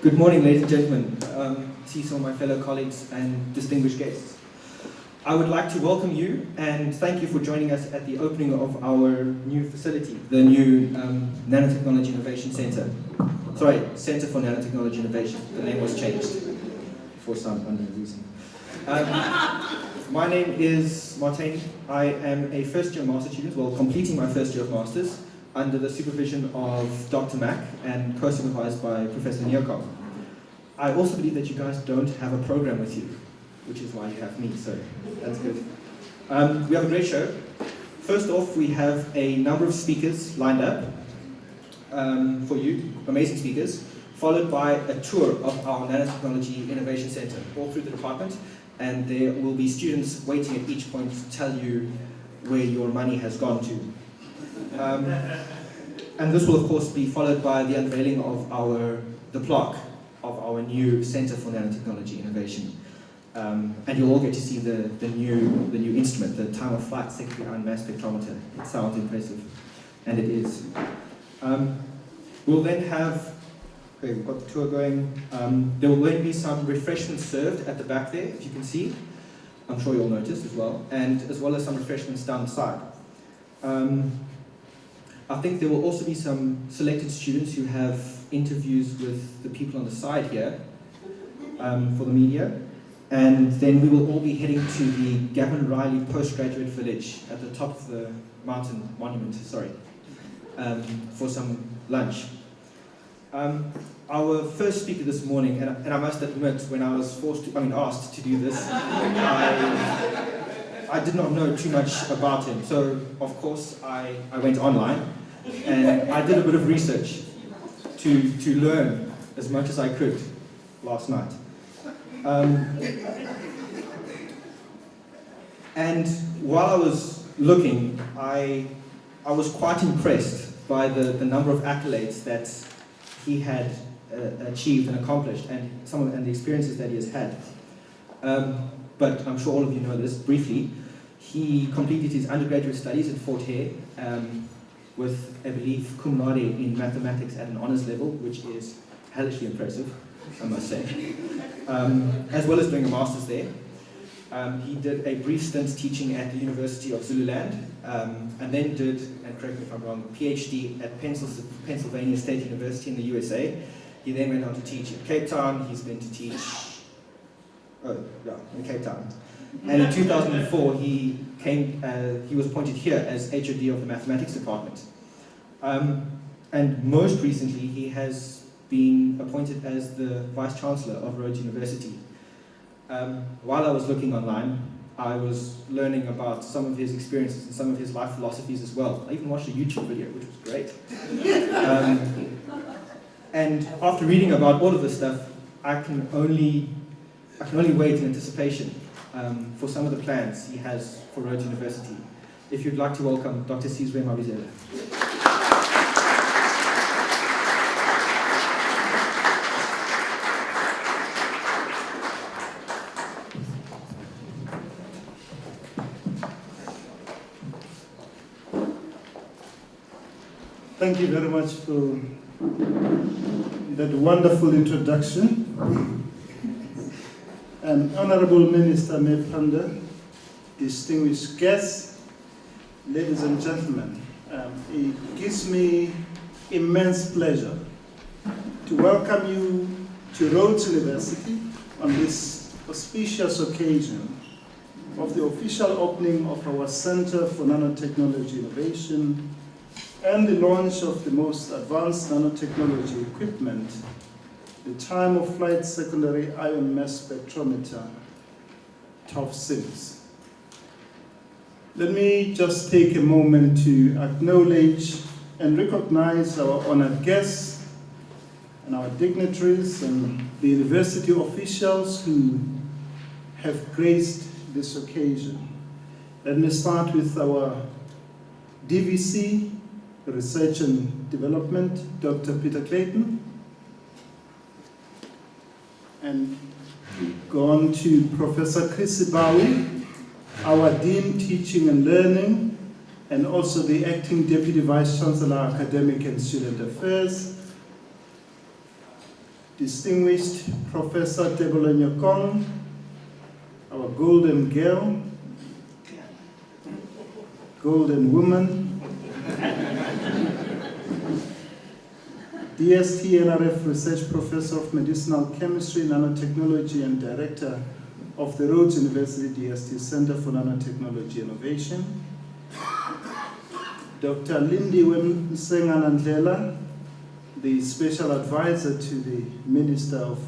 Good morning, ladies and gentlemen. I see some of my fellow colleagues and distinguished guests. I would like to welcome you and thank you for joining us at the opening of our new facility, the new Nanotechnology Innovation Center. Sorry, Center for Nanotechnology Innovation. The name was changed for some unknown reason. My name is Martin. I am a first-year master student, well, completing my first year of masters, under the supervision of Dr. Mack and co-supervised by Professor Neokov. I also believe that you guys don't have a program with you, which is why you have me, so that's good. We have a great show. First off, we have a number of speakers lined up for you, amazing speakers, followed by a tour of our Nanotechnology Innovation Center, all through the department, and there will be students waiting at each point to tell you where your money has gone to. And this will of course be followed by the unveiling of the plaque of our new Center for Nanotechnology Innovation. And you'll all get to see the new instrument, the time of flight secondary ion mass spectrometer. It sounds impressive, and it is. We'll then have, okay, we've got the tour going. There will then be some refreshments served at the back there, if you can see. I'm sure you'll notice as well, and as well as some refreshments down the side. I think there will also be some selected students who have interviews with the people on the side here for the media. And then we will all be heading to the Gavin Riley Postgraduate Village at the top of the monument, for some lunch. Our first speaker this morning, and I must admit, when I was asked to do this, I did not know too much about him, so of course I went online and I did a bit of research to learn as much as I could last night. And while I was looking, I was quite impressed by the number of accolades that he had achieved and accomplished, and the experiences that he has had. But I'm sure all of you know this briefly. He completed his undergraduate studies at Fort Hare with, I believe, cum laude in mathematics at an honors level, which is hellishly impressive, I must say. As well as doing a master's there. He did a brief stint teaching at the University of Zululand, and then did, and correct me if I'm wrong, a PhD at Pennsylvania State University in the USA. He then went on to teach in Cape Town. He's been to teach in Cape Town. And in 2004, he was appointed here as HOD of the mathematics department. And most recently, he has been appointed as the Vice Chancellor of Rhodes University. While I was looking online, I was learning about some of his experiences and some of his life philosophies as well. I even watched a YouTube video, which was great. And after reading about all of this stuff, I can only wait in anticipation for some of the plans he has for Rhodes University. If you'd like to welcome Dr. Sizwe Mabizela. Thank you very much for that wonderful introduction. And Honorable Minister Pandor, distinguished guests, ladies and gentlemen, it gives me immense pleasure to welcome you to Rhodes University on this auspicious occasion of the official opening of our Center for Nanotechnology Innovation and the launch of the most advanced nanotechnology equipment, the time of flight secondary ion mass spectrometer, TOF-6. Let me just take a moment to acknowledge and recognize our honored guests and our dignitaries and the university officials who have graced this occasion. Let me start with our DVC, Research and Development, Dr. Peter Clayton, and go on to Professor Chris Bawi, our Dean Teaching and Learning, and also the Acting Deputy Vice Chancellor, Academic and Student Affairs. distinguished Professor Tebolo Nyokong, our golden girl, golden woman, DST NRF Research Professor of Medicinal Chemistry, Nanotechnology, and Director of the Rhodes University DST Center for Nanotechnology Innovation. Dr. Lindy Wemsenganandlela, the Special Advisor to the Minister of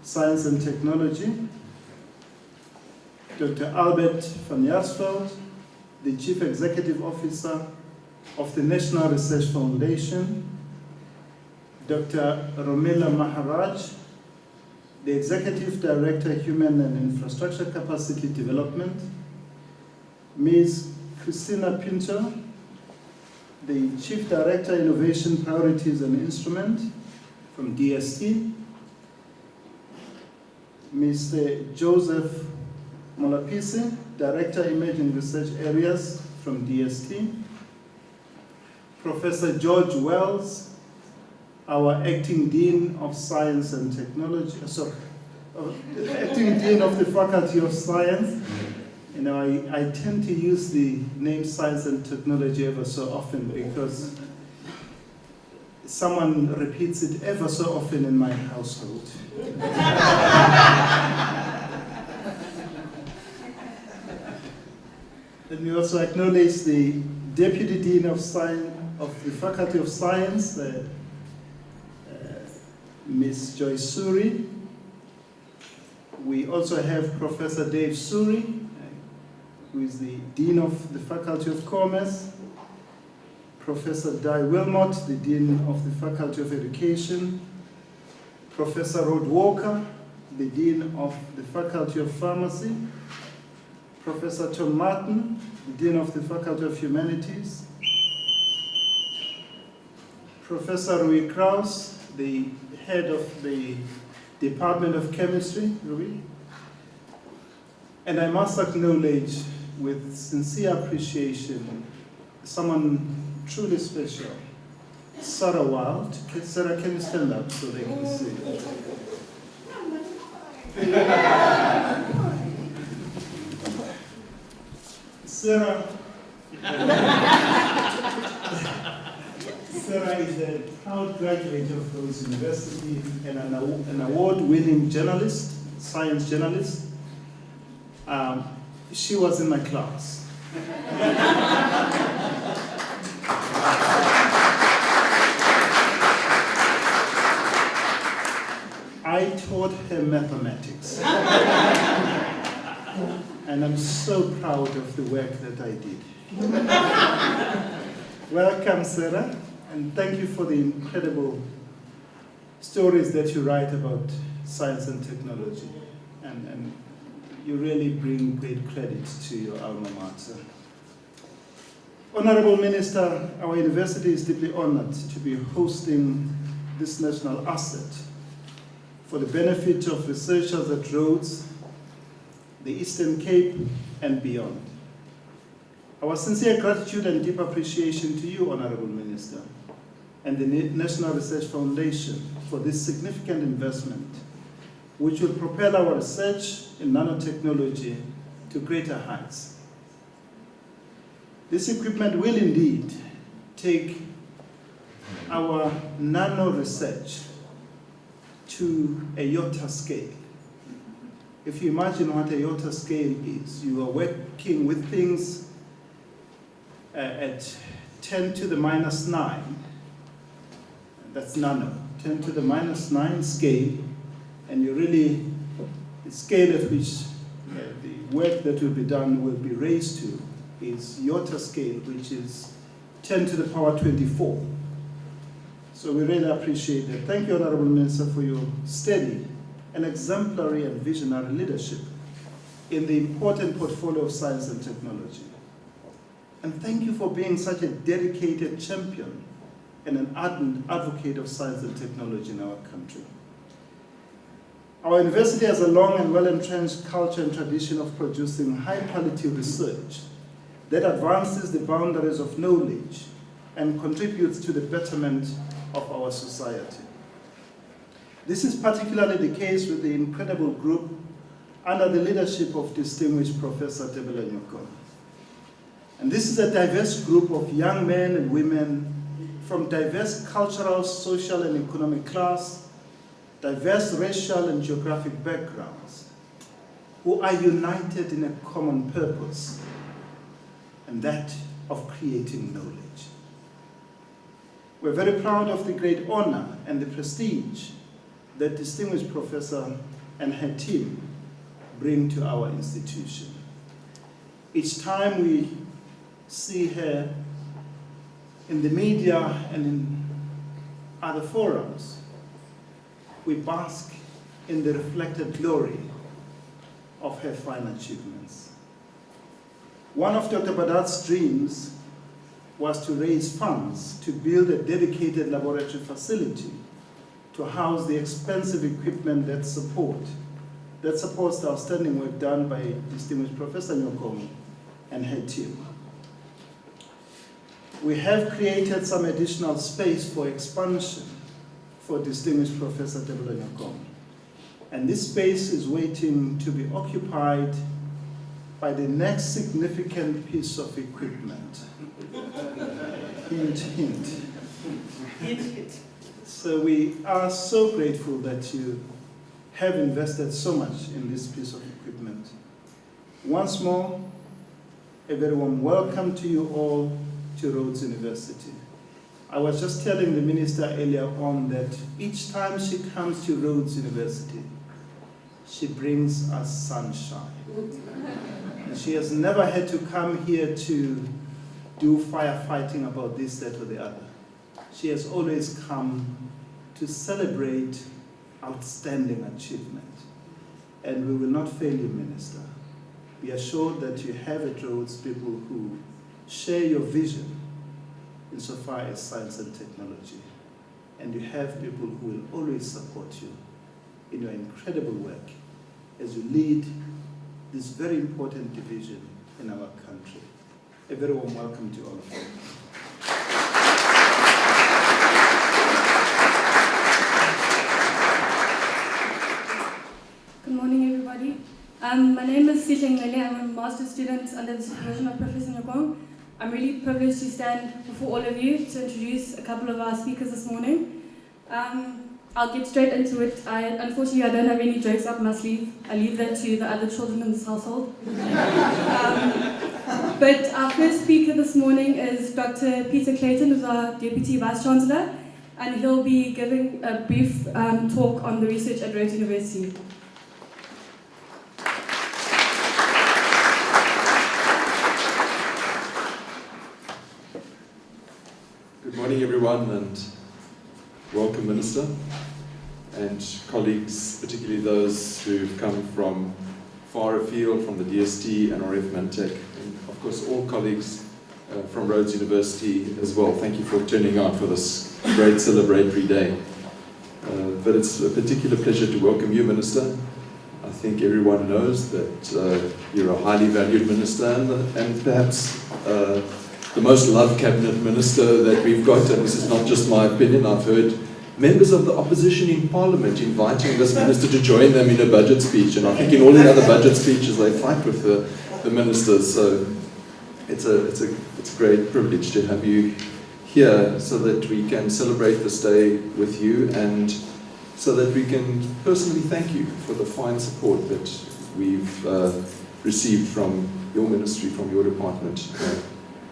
Science and Technology. Dr. Albert van Jaarsveld, the Chief Executive Officer of the National Research Foundation. Dr. Romila Maharaj, the Executive Director, Human and Infrastructure Capacity Development. Ms. Christina Pinto, the Chief Director, Innovation Priorities and Instrument from DST. Mr. Joseph Molapisi, Director, Emerging Research Areas from DST. Professor George Wells, our Acting Dean of Science and Technology, Acting Dean of the Faculty of Science. You know, I tend to use the name Science and Technology ever so often because someone repeats it ever so often in my household. Let me also acknowledge the Deputy Dean of Science of the Faculty of Science, Ms. Joyce Suri. We also have Professor Dave Suri, who is the Dean of the Faculty of Commerce. Professor Di Wilmot, the Dean of the Faculty of Education. Professor Rod Walker, the Dean of the Faculty of Pharmacy. Professor Tom Martin, the Dean of the Faculty of Humanities. Professor Rui Kraus, the Head of the Department of Chemistry, Rui. And I must acknowledge with sincere appreciation someone truly special, Sarah Wild. Sarah, can you stand up so they can see? Sarah is a proud graduate of Rhodes University and an award-winning journalist, science journalist. She was in my class. I taught her mathematics. And I'm so proud of the work that I did. Welcome, Sarah, and thank you for the incredible stories that you write about science and technology. And you really bring great credit to your alma mater. Honorable Minister, our university is deeply honored to be hosting this national asset for the benefit of researchers at Rhodes, the Eastern Cape, and beyond. Our sincere gratitude and deep appreciation to you, Honorable Minister, and the National Research Foundation for this significant investment, which will propel our research in nanotechnology to greater heights. This equipment will indeed take our nano research to a iota scale. If you imagine what a iota scale is, you are working with things at 10 to the minus 9, that's nano, 10 to the minus 9 scale, and you really, the scale at which the work that will be done will be raised to is iota scale, which is 10 to the power 24. So we really appreciate that. Thank you, Honorable Minister, for your steady and exemplary and visionary leadership in the important portfolio of science and technology. And thank you for being such a dedicated champion and an ardent advocate of science and technology in our country. Our university has a long and well-entrenched culture and tradition of producing high-quality research that advances the boundaries of knowledge and contributes to the betterment of our society. This is particularly the case with the incredible group under the leadership of distinguished Professor Tebela Nyoko. And this is a diverse group of young men and women from diverse cultural, social, and economic class, diverse racial and geographic backgrounds, who are united in a common purpose, and that of creating knowledge. We're very proud of the great honor and the prestige that distinguished professor and her team bring to our institution. Each time we see her in the media and in other forums, we bask in the reflected glory of her fine achievements. One of Dr. Badat's dreams was to raise funds to build a dedicated laboratory facility to house the expensive equipment that supports the outstanding work done by distinguished Professor Nyoko and her team. We have created some additional space for expansion for distinguished Professor Tebela Nyoko. And this space is waiting to be occupied by the next significant piece of equipment. Hint, hint. Hint, hint. So we are so grateful that you have invested so much in this piece of equipment. Once more, a very warm welcome to you all to Rhodes University. I was just telling the minister earlier on that each time she comes to Rhodes University, she brings us sunshine. And she has never had to come here to do firefighting about this, that, or the other. She has always come to celebrate outstanding achievement. And we will not fail you, Minister. Be assured that you have at Rhodes people who share your vision insofar as science and technology. And you have people who will always support you in your incredible work as you lead this very important division in our country. A very warm welcome to all of you. Good morning, everybody. My name is Sijeng Lele. I'm a master's student under the supervision of Professor Nyoko. I'm really privileged to stand before all of you to introduce a couple of our speakers this morning. I'll get straight into it. Unfortunately, I don't have any jokes up my sleeve. I leave that to the other children in this household. But our first speaker this morning is Dr. Peter Clayton, who's our Deputy Vice-Chancellor, and he'll be giving a brief talk on the research at Rhodes University. Good morning, everyone, and welcome, Minister, and colleagues, particularly those who've come from far afield, from the DST and RF Mantech, and of course all colleagues from Rhodes University as well. Thank you for turning out for this great celebratory day. But it's a particular pleasure to welcome you, Minister. I think everyone knows that you're a highly valued minister and perhaps the most loved cabinet minister that we've got, and this is not just my opinion. I've heard members of the opposition in Parliament inviting this minister to join them in a budget speech, and I think in all the other budget speeches they fight with the ministers. So it's a great privilege to have you here so that we can celebrate this day with you, and so that we can personally thank you for the fine support that we've received from your ministry, from your department,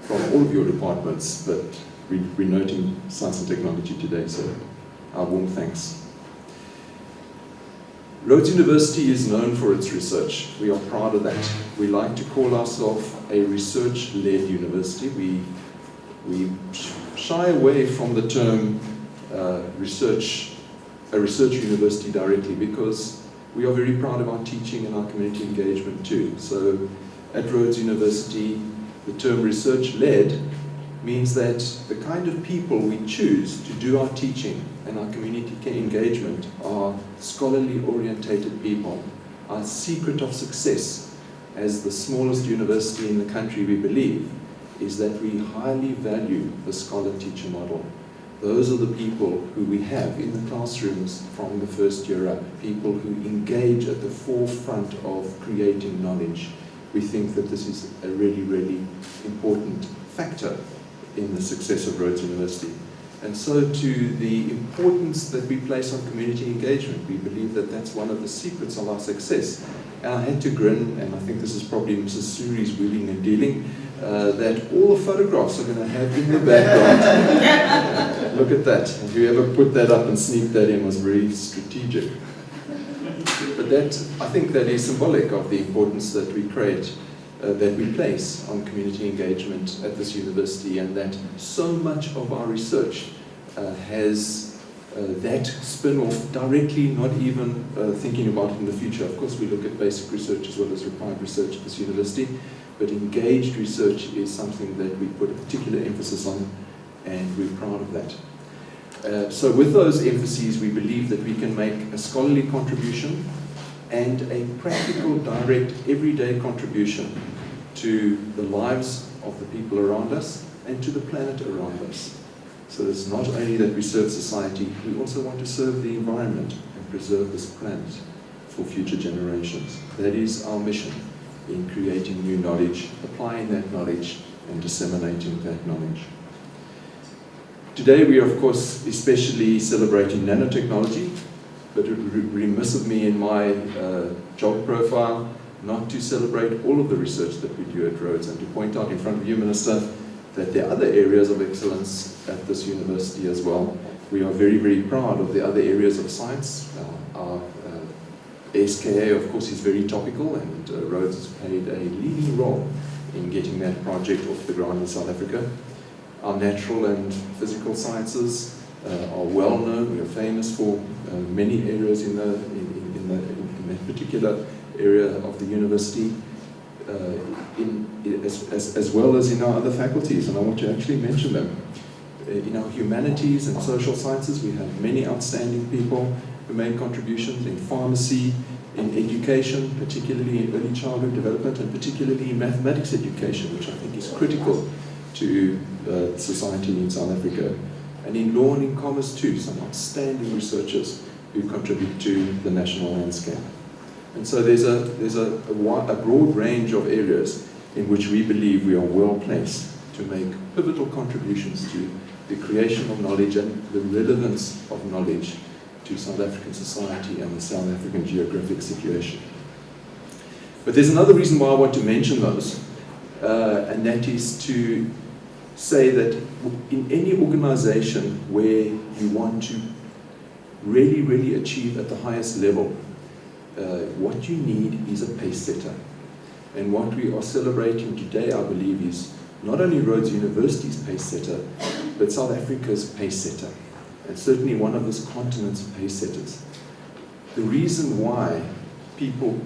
from all of your departments, but we're noting science and technology today, so our warm thanks. Rhodes University is known for its research. We are proud of that. We like to call ourselves a research-led university. We shy away from the term a research university directly, because we are very proud of our teaching and our community engagement too. So at Rhodes University, the term research-led means that the kind of people we choose to do our teaching and our community engagement are scholarly orientated people. Our secret of success as the smallest university in the country, we believe, is that we highly value the scholar-teacher model. those are the people who we have in the classrooms from the first year up, people who engage at the forefront of creating knowledge. We think that this is a really, really important factor in the success of Rhodes University. And so to the importance that we place on community engagement, we believe that that's one of the secrets of our success. And I had to grin, and I think this is probably Mrs. Suri's wheeling and dealing, that all the photographs are going to have in the background. Look at that. And whoever put that up and sneaked that in was very strategic. But I think that is symbolic of the importance that we create, that we place on community engagement at this university, and that so much of our research has that spin-off directly, not even thinking about it in the future. Of course, we look at basic research as well as required research at this university, but engaged research is something that we put a particular emphasis on, and we're proud of that. So with those emphases, we believe that we can make a scholarly contribution and a practical, direct, everyday contribution to the lives of the people around us and to the planet around us. So it's not only that we serve society, we also want to serve the environment and preserve this planet for future generations. That is our mission in creating new knowledge, applying that knowledge, and disseminating that knowledge. Today we are, of course, especially celebrating nanotechnology, but it would be remiss of me in my job profile not to celebrate all of the research that we do at Rhodes, and to point out in front of you, Minister, that there are other areas of excellence at this university as well. We are very, very proud of the other areas of science. Our SKA, of course, is very topical, and Rhodes has played a leading role in getting that project off the ground in South Africa. Our natural and physical sciences are well known. We are famous for many areas in that particular area of the university, as well as in our other faculties, and I want to actually mention them. In our humanities and social sciences, we have many outstanding people who make contributions in pharmacy, in education, particularly in early childhood development, and particularly in mathematics education, which I think is critical to society in South Africa. And in law and in commerce too, some outstanding researchers who contribute to the national landscape. And so there's a broad range of areas in which we believe we are well placed to make pivotal contributions to the creation of knowledge and the relevance of knowledge to South African society and the South African geographic situation. But there's another reason why I want to mention those, and that is to say that in any organization where you want to really, really achieve at the highest level, what you need is a pace setter. And what we are celebrating today, I believe, is not only Rhodes University's pace setter, but South Africa's pace setter, and certainly one of this continent's pace setters. The reason why people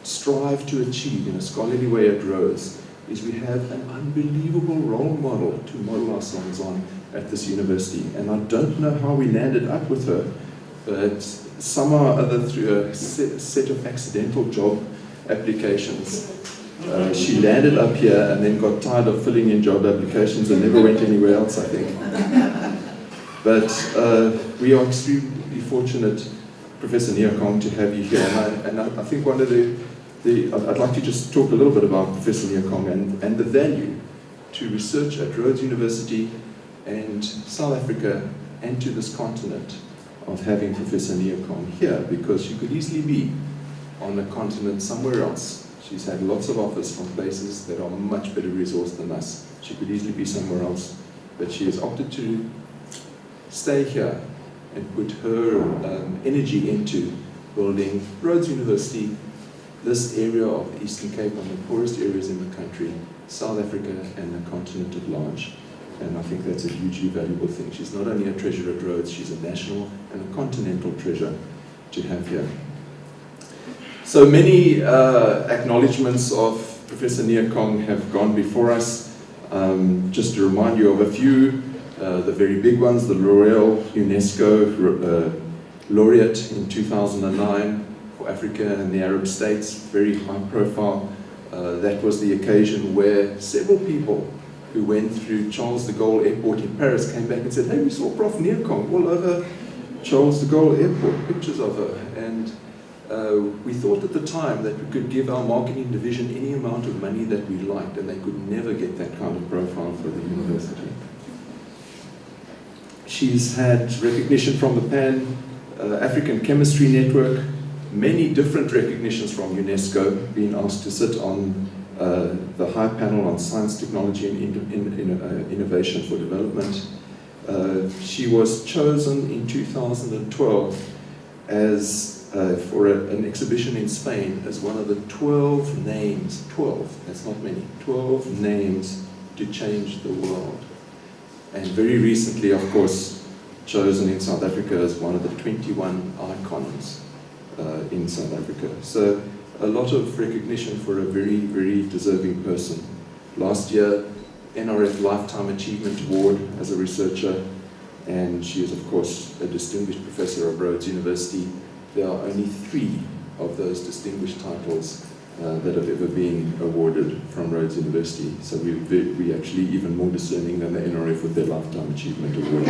strive to achieve in a scholarly way at Rhodes is we have an unbelievable role model to model ourselves on at this university. And I don't know how we landed up with her, but somehow or other, through a set of accidental job applications, she landed up here and then got tired of filling in job applications and never went anywhere else, I think. But we are extremely fortunate, Professor Neokong, to have you here. And I think one of I'd like to just talk a little bit about Professor Neokong and the value to research at Rhodes University and South Africa and to this continent of having Professor Neokong here, because she could easily be on a continent somewhere else. She's had lots of offers from places that are much better resourced than us. She could easily be somewhere else, but she has opted to stay here and put her energy into building Rhodes University, this area of the Eastern Cape, one of the poorest areas in the country, South Africa and the continent at large. And I think that's a hugely valuable thing. She's not only a treasure at Rhodes, she's a national and a continental treasure to have here. So many acknowledgements of Professor Neokong have gone before us. Just to remind you of a few, the very big ones, the L'Oreal UNESCO laureate in 2009 for Africa and the Arab states, very high profile. That was the occasion where several people who went through Charles de Gaulle Airport in Paris came back and said, hey, we saw Prof. Neerkong all over Charles de Gaulle Airport, pictures of her. And we thought at the time that we could give our marketing division any amount of money that we liked, and they could never get that kind of profile for the university. She's had recognition from the Pan African Chemistry Network, many different recognitions from UNESCO, being asked to sit on the high panel on science, technology, and innovation for development. She was chosen in 2012 as for an exhibition in Spain as one of the 12 names, 12, that's not many, 12 names to change the world. And very recently, of course, chosen in South Africa as one of the 21 icons in South Africa. So a lot of recognition for a very, very deserving person. Last year, NRF Lifetime Achievement Award as a researcher, and she is, of course, a distinguished professor of Rhodes University. There are only 3 of those distinguished titles that have ever been awarded from Rhodes University. So we're actually even more discerning than the NRF with their Lifetime Achievement Award.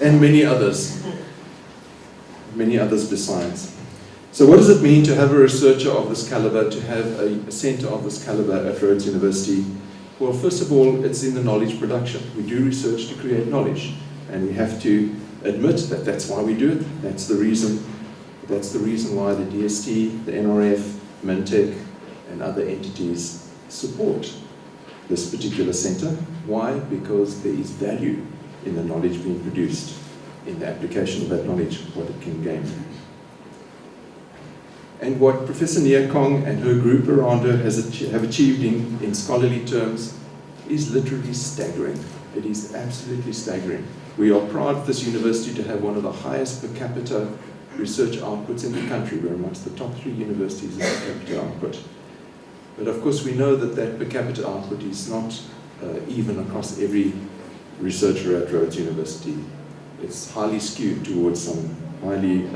And many others besides. So what does it mean to have a researcher of this caliber, to have a center of this caliber at Rhodes University? Well, first of all, it's in the knowledge production. We do research to create knowledge, and we have to admit that that's why we do it. That's the reason why the DST, the NRF, Mintech, and other entities support this particular center. Why? Because there is value in the knowledge being produced, in the application of that knowledge, what it can gain. And what Professor Neerkong and her group around her have achieved in scholarly terms is literally staggering. It is absolutely staggering. We are proud of this university to have one of the highest per capita research outputs in the country. We're amongst the top 3 universities in per capita output. But of course we know that per capita output is not even across every researcher at Rhodes University. It's highly skewed towards some highly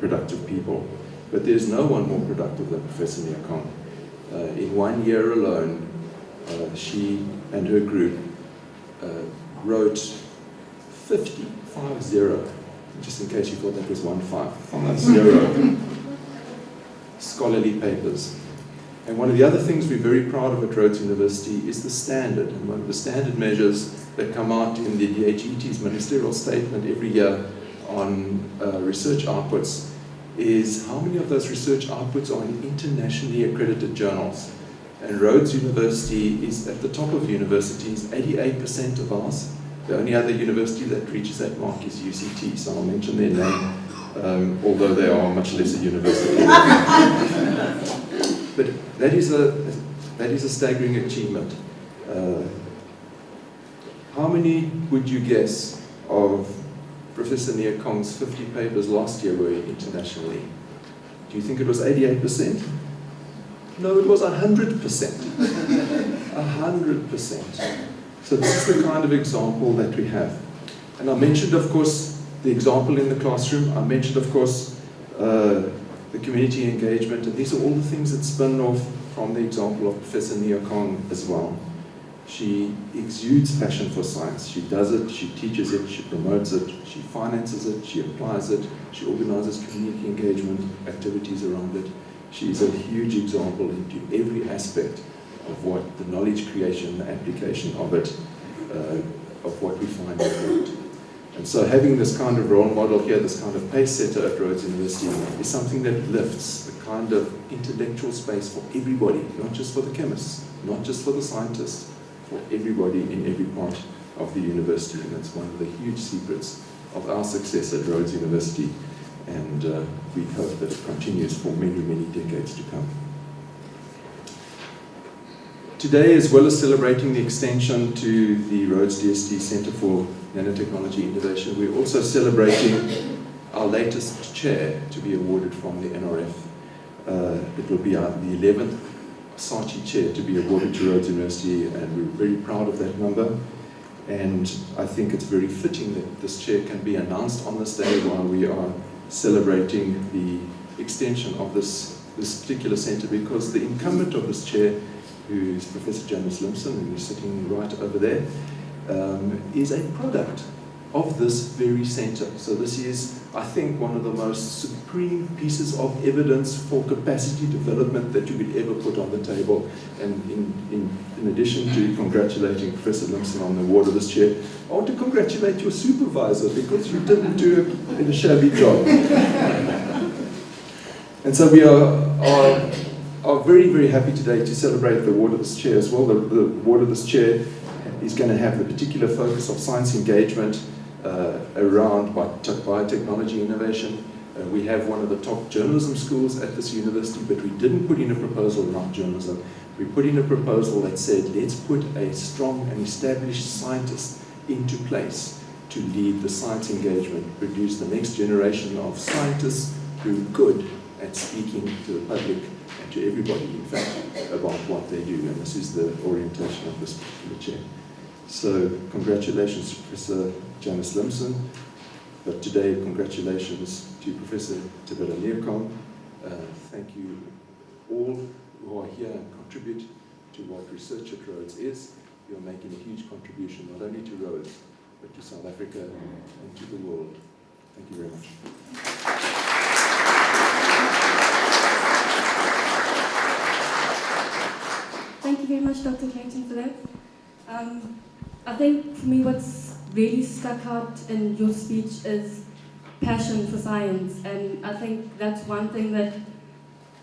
productive people. But there's no one more productive than Professor Neerkong. In 1 year alone, she and her group wrote 50, just in case you thought that was 50, scholarly papers. And one of the other things we're very proud of at Rhodes University is the standard. And one of the standard measures that come out in the DHET's ministerial statement every year on research outputs is how many of those research outputs are in internationally accredited journals. And Rhodes University is at the top of universities, 88% of ours. The only other university that reaches that mark is UCT, so I'll mention their name, although they are a much lesser university. But that is a staggering achievement. How many would you guess of Professor Neerkong's 50 papers last year were internationally? Do you think it was 88%? No, it was 100%. 100%. So this is the kind of example that we have. And I mentioned, of course, the example in the classroom. I mentioned, of course, the community engagement. And these are all the things that spin off from the example of Professor Neerkong as well. She exudes passion for science. She does it, she teaches it, she promotes it, she finances it, she applies it, she organizes community engagement activities around it. She is a huge example into every aspect of what the knowledge creation, the application of it, of what we find important. And so having this kind of role model here, this kind of pace setter at Rhodes University is something that lifts the kind of intellectual space for everybody, not just for the chemists, not just for the scientists, for everybody in every part of the university. And that's one of the huge secrets of our success at Rhodes University. And we hope that it continues for many, many decades to come. Today, as well as celebrating the extension to the Rhodes DST Center for Nanotechnology Innovation, we're also celebrating our latest chair to be awarded from the NRF. It will be the 11th Saatchi chair to be awarded to Rhodes University, and we're very proud of that number. And I think it's very fitting that this chair can be announced on this day while we are celebrating the extension of this particular center, because the incumbent of this chair who is Professor Janice Limson, and who's sitting right over there, is a product of this very centre. So this is, I think, one of the most supreme pieces of evidence for capacity development that you could ever put on the table. And in addition to congratulating Professor Limson on the award of this chair, I want to congratulate your supervisor, because you didn't do it in a shabby job. And so we are very, very happy today to celebrate the award of this chair as well. The award of this chair is going to have the particular focus of science engagement around biotechnology innovation. We have one of the top journalism schools at this university, but we didn't put in a proposal around journalism. We put in a proposal that said, let's put a strong and established scientist into place to lead the science engagement, produce the next generation of scientists who are good at speaking to the public and to everybody, in fact, about what they do. And this is the orientation of this particular chair. So congratulations to Professor Janice Limson, but today congratulations to Professor Tibera Neerkom. Thank you all who are here and contribute to what research at Rhodes is. You're making a huge contribution not only to Rhodes, but to South Africa and to the world. Thank you very much. Thank you very much, Dr. Clayton, for that. I think for me what's really stuck out in your speech is passion for science, and I think that's one thing that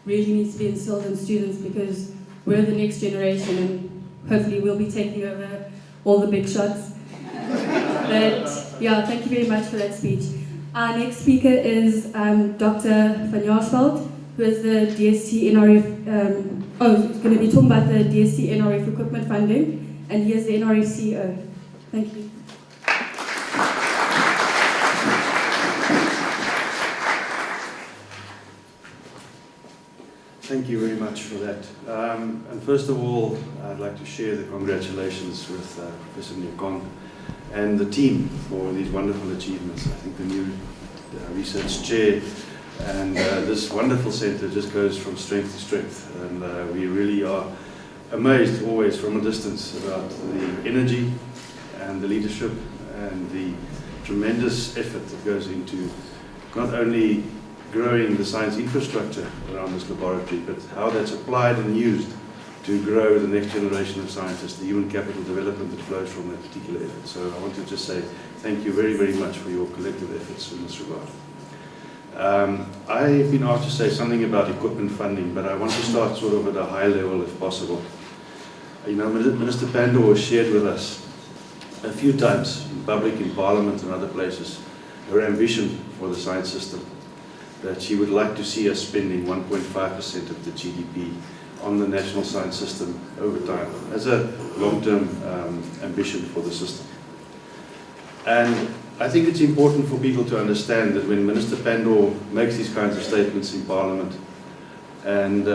really needs to be instilled in students, because we're the next generation and hopefully we'll be taking over all the big shots. But yeah, thank you very much for that speech. Our next speaker is Dr. Van Jaarsveld, who is the DST NRF, he's going to be talking about the DST NRF equipment funding, and he is the NRF CEO. Thank you. Thank you very much for that. And first of all, I'd like to share the congratulations with Professor Neerkom and the team for these wonderful achievements. I think the new research chair and this wonderful center just goes from strength to strength. And we really are amazed always from a distance about the energy and the leadership and the tremendous effort that goes into not only growing the science infrastructure around this laboratory, but how that's applied and used to grow the next generation of scientists, the human capital development that flows from that particular effort. So I want to just say thank you very, very much for your collective efforts in this regard. I've been asked to say something about equipment funding, but I want to start sort of at a high level if possible. You know, Minister Pandor has shared with us a few times in public, in Parliament and other places, her ambition for the science system, that she would like to see us spending 1.5% of the GDP on the national science system over time, as a long-term ambition for the system. And I think it's important for people to understand that when Minister Pandor makes these kinds of statements in Parliament, and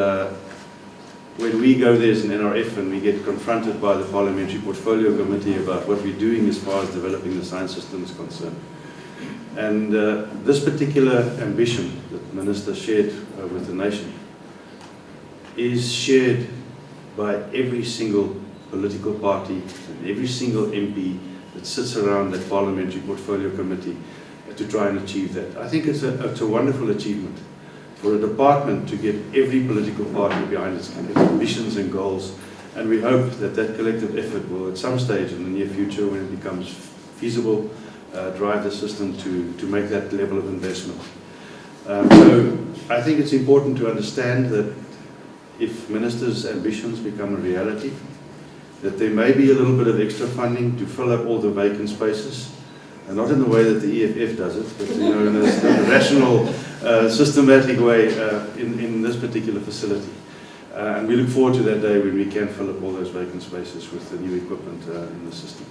when we go there as an NRF and we get confronted by the Parliamentary Portfolio Committee about what we're doing as far as developing the science system is concerned. And this particular ambition that the Minister shared with the nation is shared by every single political party and every single MP that sits around that Parliamentary Portfolio Committee to try and achieve that. I think it's a wonderful achievement for a department to get every political party behind its ambitions and goals, and we hope that that collective effort will at some stage in the near future, when it becomes feasible, drive the system to make that level of investment. So I think it's important to understand that if Minister's ambitions become a reality, that there may be a little bit of extra funding to fill up all the vacant spaces, and not in the way that the EFF does it, but you know, in a rational, systematic way in this particular facility. And we look forward to that day when we can fill up all those vacant spaces with the new equipment in the system.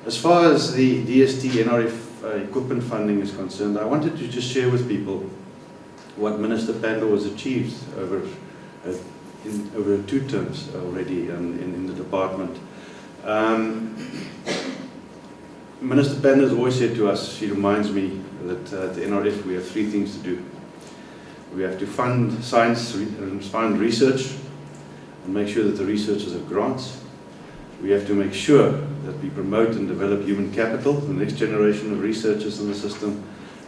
As far as the DST NRF equipment funding is concerned, I wanted to just share with people what Minister Pandor has achieved over 2 terms already in the department. Minister Pandor has always said to us, she reminds me that at the NRF we have 3 things to do. We have to fund science and fund research, and make sure that the researchers have grants. We have to make sure that we promote and develop human capital, the next generation of researchers in the system.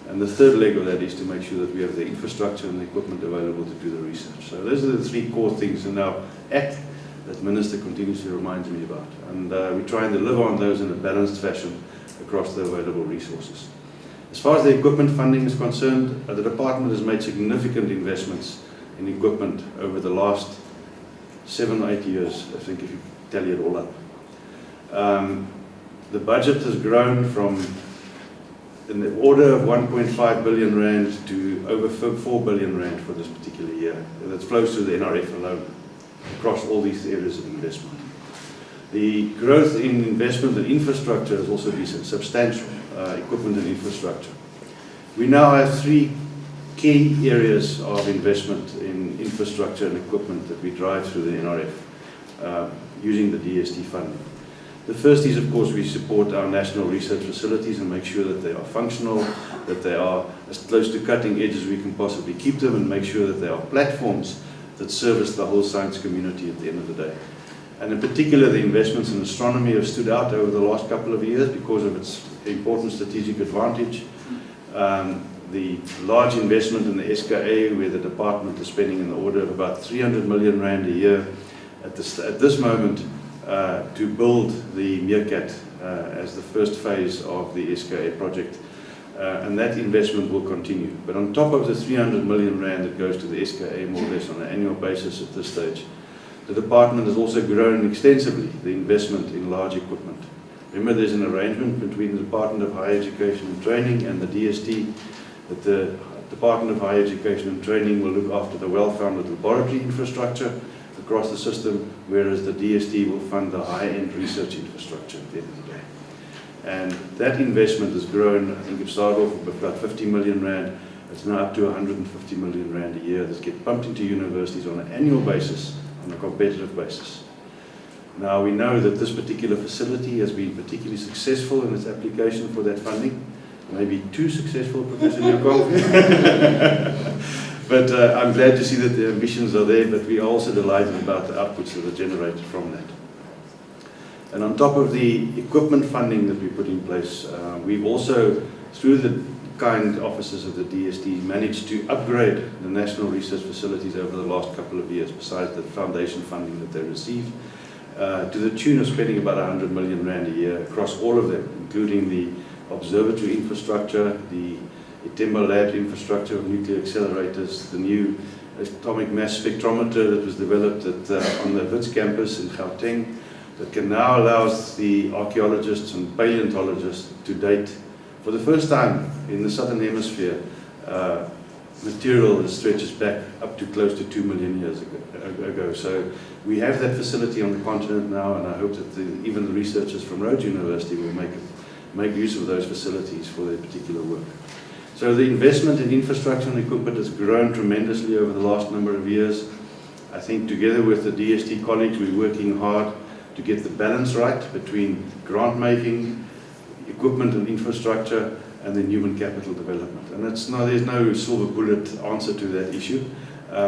And the third leg of that is to make sure that we have the infrastructure and the equipment available to do the research. So those are the three core things in our act that the Minister continuously reminds me about. And we try and deliver on those in a balanced fashion across the available resources. As far as the equipment funding is concerned, the department has made significant investments in equipment over the last 7 or 8 years, I think, if you tally it all up. The budget has grown from in the order of 1.5 billion rand to over 4 billion rand for this particular year. And that flows through the NRF alone, across all these areas of investment. The growth in investment in infrastructure has also been substantial, equipment and infrastructure. We now have 3 key areas of investment in infrastructure and equipment that we drive through the NRF using the DST funding. The first is, of course, we support our national research facilities and make sure that they are functional, that they are as close to cutting edge as we can possibly keep them, and make sure that they are platforms that service the whole science community at the end of the day. And in particular, the investments in astronomy have stood out over the last couple of years because of its important strategic advantage. The large investment in the SKA, where the department is spending in the order of about 300 million rand a year at this moment, to build the Meerkat as the first phase of the SKA project, and that investment will continue. But on top of the 300 million rand that goes to the SKA more or less on an annual basis at this stage, the department has also grown extensively the investment in large equipment. Remember, there's an arrangement between the Department of Higher Education and Training and the DST that the Department of Higher Education and Training will look after the well-founded laboratory infrastructure across the system, whereas the DST will fund the high-end research infrastructure at the end of the day. And that investment has grown. I think it started off with about 50 million rand. It's now up to 150 million rand a year that get pumped into universities on an annual basis, on a competitive basis. Now, we know that this particular facility has been particularly successful in its application for that funding. Maybe too successful, Professor Nyakov. But I'm glad to see that the ambitions are there, but we are also delighted about the outputs that are generated from that. And on top of the equipment funding that we put in place, we've also, through the kind offices of the DST, managed to upgrade the national research facilities over the last couple of years, besides the foundation funding that they received, to the tune of spending about 100 million rand a year across all of them, including the observatory infrastructure, the Itemba lab infrastructure of nuclear accelerators, the new atomic mass spectrometer that was developed on the Rhodes campus in Gauteng, that can now allow the archaeologists and paleontologists to date, for the first time in the southern hemisphere, material that stretches back up to close to 2 million years ago. So we have that facility on the continent now, and I hope that even the researchers from Rhodes University will make use of those facilities for their particular work. So the investment in infrastructure and equipment has grown tremendously over the last number of years. I think together with the DST colleagues, we're working hard to get the balance right between grant making, equipment and infrastructure, and then human capital development. And there's no silver bullet answer to that issue.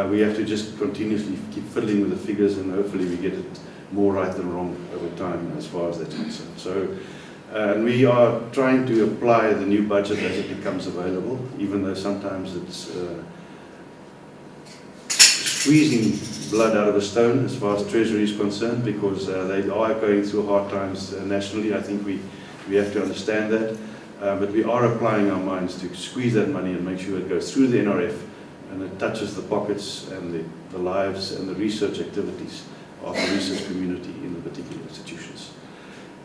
We have to just continuously keep fiddling with the figures, and hopefully we get it more right than wrong over time as far as that's concerned. So, and we are trying to apply the new budget as it becomes available, even though sometimes it's squeezing blood out of a stone as far as Treasury is concerned, because they are going through hard times nationally. I think we have to understand that. But we are applying our minds to squeeze that money and make sure it goes through the NRF and it touches the pockets and the lives and the research activities of the research community in the particular institutions.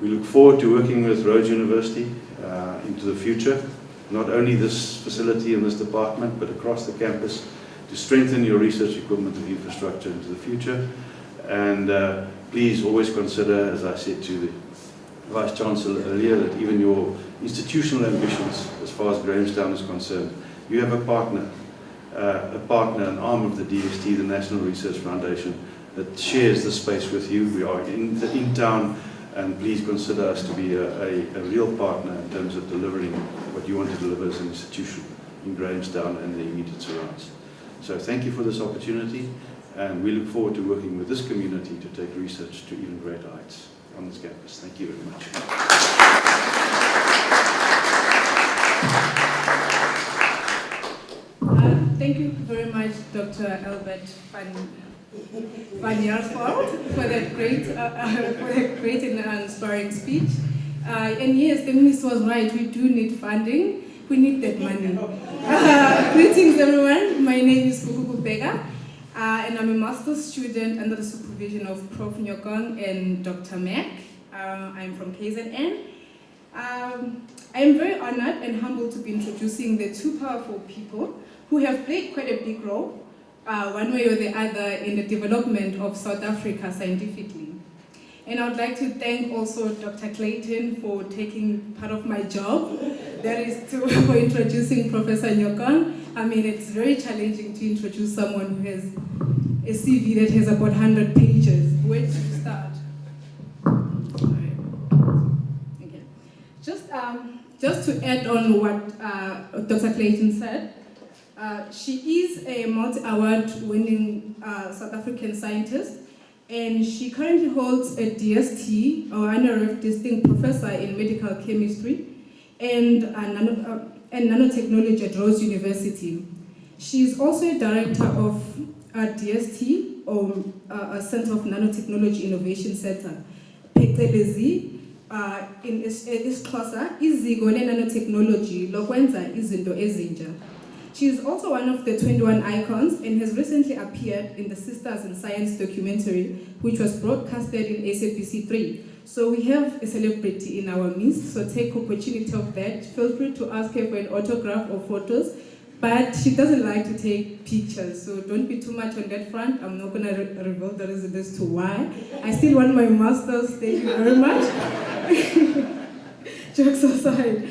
We look forward to working with Rhodes University into the future, not only this facility and this department, but across the campus, to strengthen your research equipment and infrastructure into the future. And please always consider, as I said to the Vice Chancellor earlier, that even your institutional ambitions, as far as Grahamstown is concerned, you have a partner, an arm of the DST, the National Research Foundation, that shares the space with you. We are in town, and please consider us to be a real partner in terms of delivering what you want to deliver as an institution in Grahamstown and the immediate surrounds. So thank you for this opportunity, And we look forward to working with this community to take research to even greater heights on this campus. Thank you very much. Thank you very much, Dr. Albert van Jaarsveld, for that great and inspiring speech. And yes, the minister was right. We do need funding. We need that money. Greetings, everyone. My name is Kuku Bega, and I'm a master's student under the supervision of Prof. Nyokong and Dr. Mac. I'm from KZN. I am very honored and humbled to be introducing the two powerful people who have played quite a big role, one way or the other, in the development of South Africa scientifically. And I would like to thank also Dr. Clayton for taking part of my job, that is for introducing Professor Nyokong. I mean, it's very challenging to introduce someone who has a CV that has about 100 pages. Where to start? Okay. Just to add on what Dr. Clayton said, she is a multi-award winning South African scientist, and she currently holds a DST, or honorary distinct professor in medical chemistry and nanotechnology at Rhodes University. She is also a director of DST, or a Center of Nanotechnology Innovation Center, phecelezi in isiXhosa iziko le-nanotechnology lokwenza izinto ezintsha. She is also one of the 21 icons and has recently appeared in the Sisters in Science documentary, which was broadcasted in SABC 3. So we have a celebrity in our midst, so take opportunity of that. Feel free to ask her for an autograph or photos, but she doesn't like to take pictures, so don't be too much on that front. I'm not gonna reveal the reason as to why. I still want my master's, thank you very much. Jokes aside,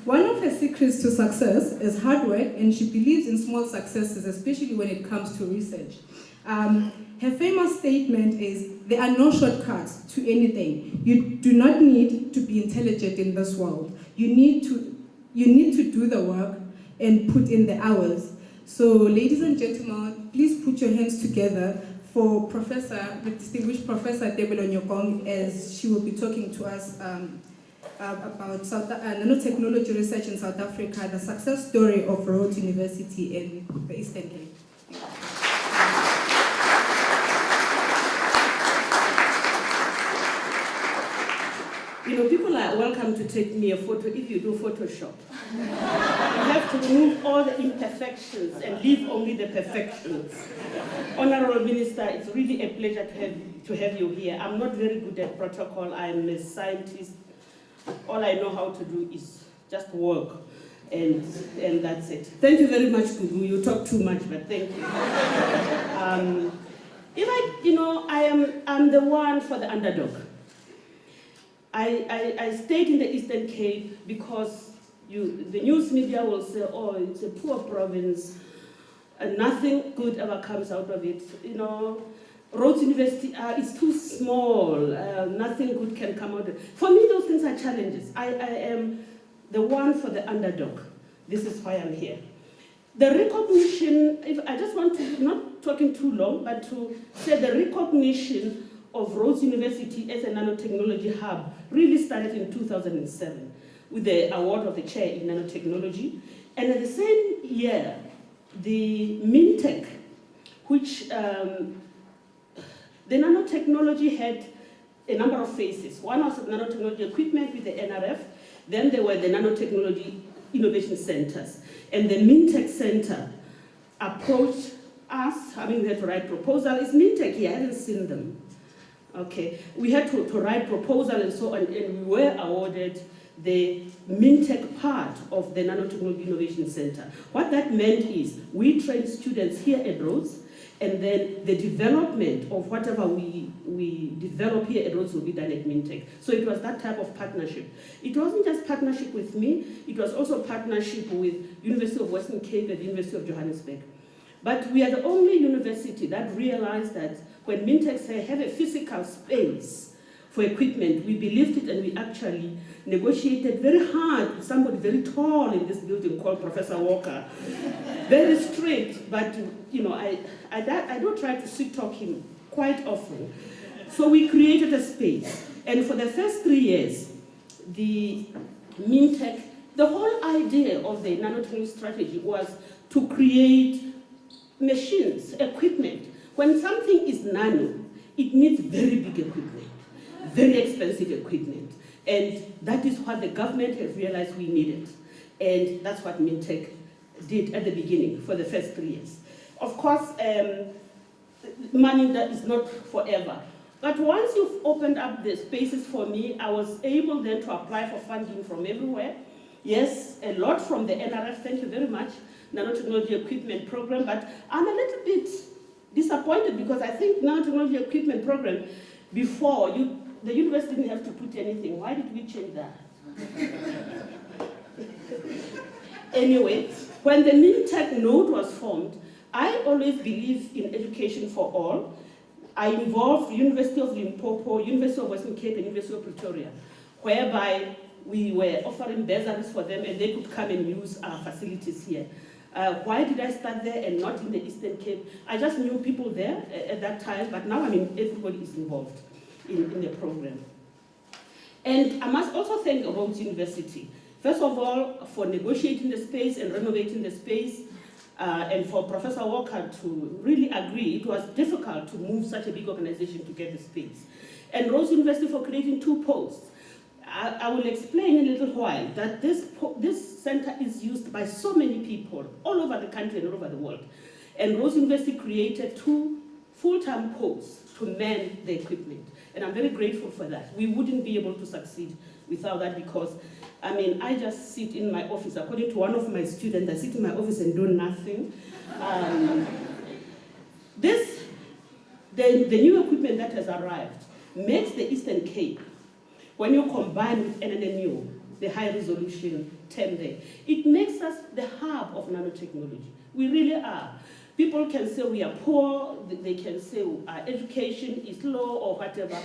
one of her secrets to success is hard work, and she believes in small successes, especially when it comes to research. Her famous statement is, there are no shortcuts to anything. You do not need to be intelligent in this world. You need to do the work and put in the hours. So ladies and gentlemen, please put your hands together for the distinguished Professor Tebelo Nyokong, as she will be talking to us about nanotechnology research in South Africa, the success story of Rhodes University in the Eastern Cape. You know, people are welcome to take me a photo if you do Photoshop. You have to remove all the imperfections and leave only the perfections. Honorable Minister, it's really a pleasure to have you here. I'm not very good at protocol. I'm a scientist. All I know how to do is just work, and that's it. Thank you very much, Gugu. You talk too much, but thank you. I'm the one for the underdog. I stayed in the Eastern Cape because the news media will say, oh, it's a poor province, and nothing good ever comes out of it. You know, Rhodes University is too small, nothing good can come out of it. For me, those things are challenges. I am the one for the underdog. This is why I'm here. The recognition, I just want to, not talking too long, but to say the recognition of Rhodes University as a nanotechnology hub really started in 2007 with the award of the chair in nanotechnology. And at the same year, the MinTech, which the nanotechnology had a number of phases. One was the nanotechnology equipment with the NRF, then there were the nanotechnology innovation centers. And the MinTech Center approached us, we had to write proposal. Is MinTech here? I haven't seen them. Okay, we had to write proposal and so on, and we were awarded the MinTech part of the Nanotechnology Innovation Center. What that meant is we trained students here at Rhodes, and then the development of whatever we develop here at Rhodes will be done at MinTech. So it was that type of partnership. It wasn't just partnership with me, it was also partnership with University of Western Cape and University of Johannesburg. But we are the only university that realized that when MinTech say have a physical space for equipment. We believed it, and we actually negotiated very hard with somebody very tall in this building called Professor Walker. Very strict, but you know, I do try to sweet talk him quite often. So we created a space, and for the first 3 years, the MinTech, the whole idea of the nanotechnology strategy was to create machines, equipment. When something is nano, it needs very big equipment, very expensive equipment. And that is what the government has realized we needed. And that's what MinTech did at the beginning for the first 3 years. Of course, money that is not forever. But once you've opened up the spaces for me, I was able then to apply for funding from everywhere. Yes, a lot from the NRF, thank you very much, Nanotechnology Equipment Program, but I'm a little bit disappointed because I think Nanotechnology Equipment Program, before, the university didn't have to put anything. Why did we change that? Anyway, when the MinTech node was formed, I always believed in education for all. I involved University of Limpopo, University of Western Cape, and University of Pretoria, whereby we were offering bursaries for them and they could come and use our facilities here. Why did I start there and not in the Eastern Cape? I just knew people there at that time, but now I mean everybody is involved in the program. And I must also thank Rhodes University. First of all, for negotiating the space and renovating the space, and for Professor Walker to really agree. It was difficult to move such a big organization to get the space. And Rhodes University for creating 2 posts. I will explain in a little while that this center is used by so many people all over the country and all over the world. And Rhodes University created 2 full-time posts to man the equipment. And I'm very grateful for that. We wouldn't be able to succeed without that because, I mean, I just sit in my office. According to one of my students, I sit in my office and do nothing. The new equipment that has arrived makes the Eastern Cape, when you combine with NNMU, the high resolution 10 there, it makes us the hub of nanotechnology. We really are. People can say we are poor, they can say our education is low or whatever,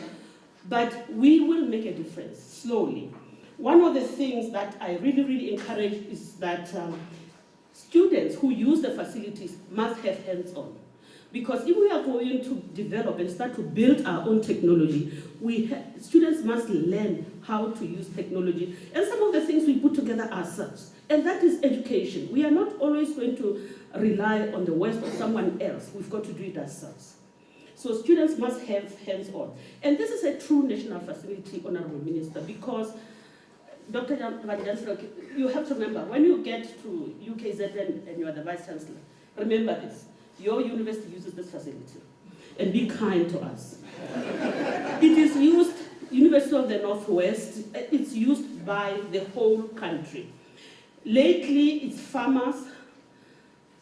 but we will make a difference, slowly. One of the things that I really, really encourage is that students who use the facilities must have hands-on. Because if we are going to develop and start to build our own technology, students must learn how to use technology. And some of the things we put together ourselves. And that is education. We are not always going to rely on the West or someone else. We've got to do it ourselves. So students must have hands-on. And this is a true national facility, Honorable Minister, because Dr. Van Jansel, you have to remember, when you get to UKZN and you are the Vice Chancellor, remember this. Your university uses this facility. And be kind to us. It is used, University of the Northwest, it's used by the whole country. Lately, it's farmers.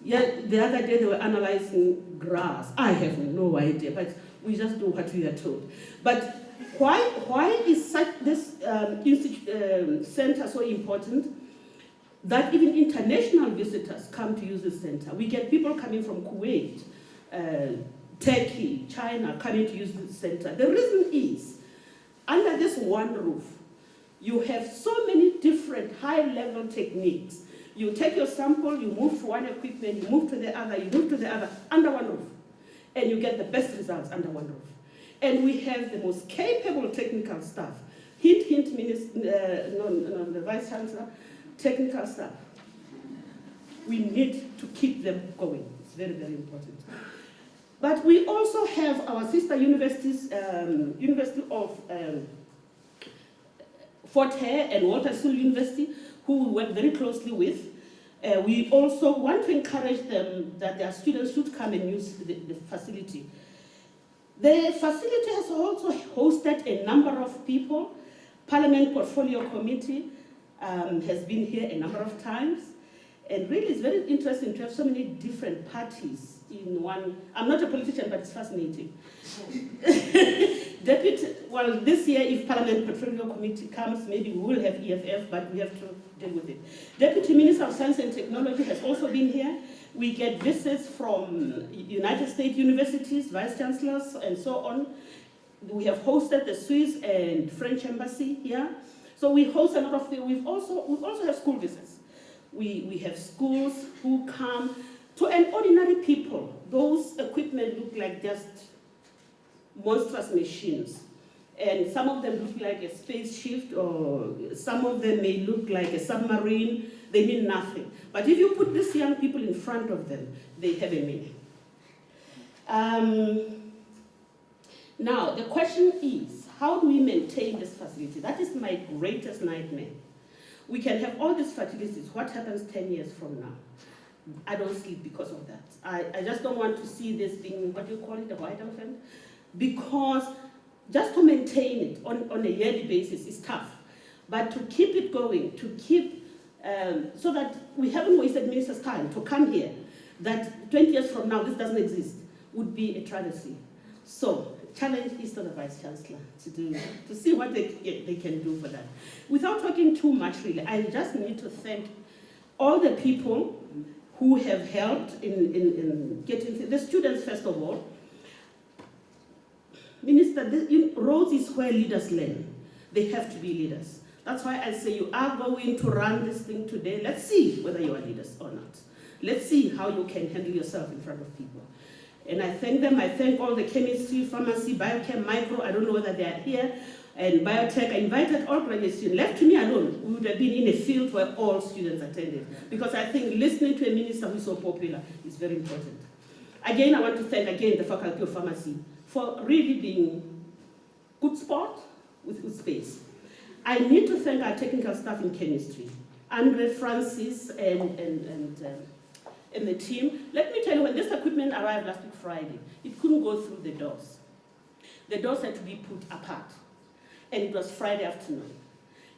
Yeah, the other day they were analyzing grass. I have no idea, but we just do what we are told. But why is this center so important? That even international visitors come to use this center. We get people coming from Kuwait, Turkey, China coming to use this center. The reason is, under this one roof, you have so many different high-level techniques. You take your sample, you move to one equipment, you move to the other, you move to the other, under one roof. And you get the best results under one roof. And we have the most capable technical staff. Hint, hint, the Vice Chancellor, technical staff. We need to keep them going. It's very, very important. But we also have our sister universities, University of Fort Hare and Walter Sisulu University, who we work very closely with. We also want to encourage them that their students should come and use the facility. The facility has also hosted a number of people. Parliament Portfolio Committee has been here a number of times. And really it's very interesting to have so many different parties in one. I'm not a politician, but it's fascinating. Well, this year, if Parliament Portfolio Committee comes, maybe we will have EFF, but we have to deal with it. Deputy Minister of Science and Technology has also been here. We get visits from United States universities, vice chancellors, and so on. We have hosted the Swiss and French embassy here. So we host a lot of things. We also have school visits. We have schools who come to an ordinary people. Those equipment look like just monstrous machines. And some of them look like a spaceship, or some of them may look like a submarine. They mean nothing. But if you put these young people in front of them, they have a meaning. Now, the question is, how do we maintain this facility? That is my greatest nightmare. We can have all these facilities. What happens 10 years from now? I don't sleep because of that. I just don't want to see this being, what do you call it, a white elephant? Because just to maintain it on a yearly basis is tough. But to keep it going, to keep, so that we haven't wasted ministers' time to come here, that 20 years from now this doesn't exist, would be a travesty. So, challenge is to the Vice Chancellor to see what they can do for that. Without talking too much, really, I just need to thank all the people who have helped in getting the students, first of all. Minister, Rhodes is where leaders learn. They have to be leaders. That's why I say you are going to run this thing today. Let's see whether you are leaders or not. Let's see how you can handle yourself in front of people. And I thank them. I thank all the chemistry, pharmacy, biochem, micro. I don't know whether they are here. And biotech, I invited all graduate students. Left to me alone, we would have been in a field where all students attended. Because I think listening to a minister who is so popular is very important. Again, I want to thank again the Faculty of Pharmacy for really being good sport with good space. I need to thank our technical staff in chemistry, Andre, Francis, and the team. Let me tell you, when this equipment arrived last week Friday, it couldn't go through the doors. The doors had to be put apart. And it was Friday afternoon.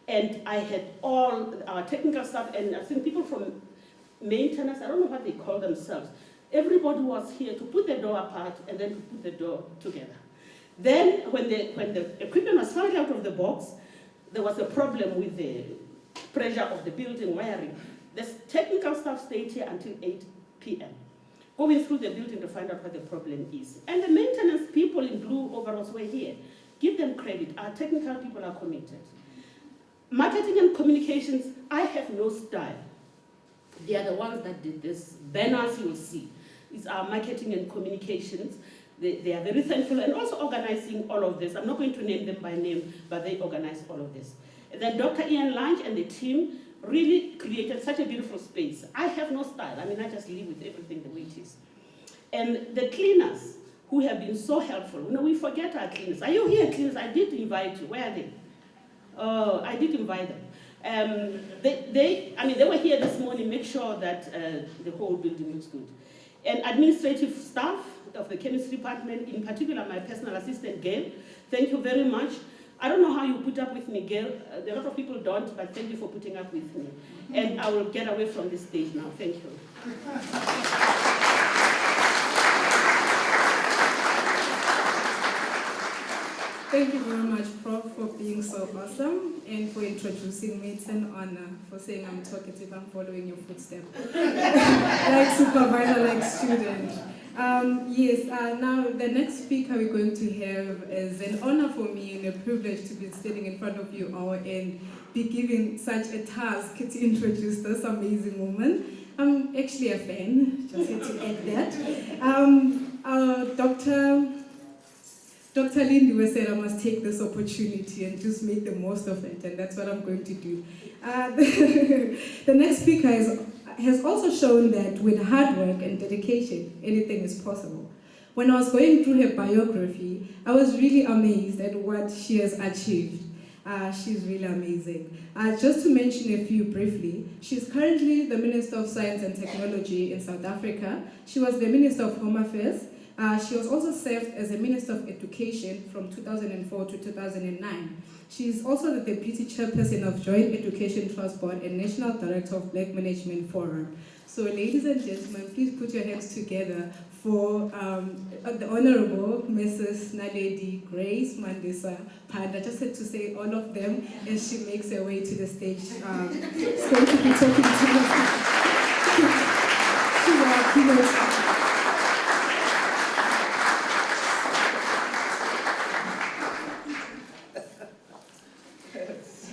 And I had all our technical staff, and I think people from maintenance, I don't know what they call themselves, everybody was here to put the door apart and then to put the door together. Then, when the equipment was finally out of the box, there was a problem with the pressure of the building wiring. The technical staff stayed here until 8 p.m., going through the building to find out what the problem is. And the maintenance people in blue overalls were here. Give them credit. Our technical people are committed. Marketing and communications, I have no style. They are the ones that did this. Banners you will see. It's our marketing and communications. They are very thankful, and also organizing all of this. I'm not going to name them by name, but they organize all of this. And then Dr. Ian Lange and the team really created such a beautiful space. I have no style. I mean, I just live with everything the way it is. And the cleaners, who have been so helpful. You know, we forget our cleaners. Are you here, cleaners? I did invite you. Where are they? Oh, I did invite them. They were here this morning, make sure that the whole building looks good. And administrative staff of the chemistry department, in particular my personal assistant, Gail, thank you very much. I don't know how you put up with me, Gail. A lot of people don't, but thank you for putting up with me. And I will get away from this stage now. Thank you. Thank you very much, Prof, for being so awesome and for introducing me. It's an honor for saying I'm talkative, I'm following your footsteps. Like supervisor, like student. Now the next speaker we're going to have is an honor for me and a privilege to be standing in front of you all and be given such a task to introduce this amazing woman. I'm actually a fan, just had to add that. Dr. Lindiwe said I must take this opportunity and just make the most of it, and that's what I'm going to do. The next speaker has also shown that with hard work and dedication, anything is possible. When I was going through her biography, I was really amazed at what she has achieved. She's really amazing. Just to mention a few briefly, she's currently the Minister of Science and Technology in South Africa. She was the Minister of Home Affairs. She was also served as a Minister of Education from 2004 to 2009. She is also the Deputy Chairperson of Joint Education Trust Board and National Director of Black Management Forum. So ladies and gentlemen, please put your hands together for the Honorable Mrs. Naledi Grace Mandisa Pandor. I just had to say all of them as she makes her way to the stage. She's going to be talking to us. She's our keynote.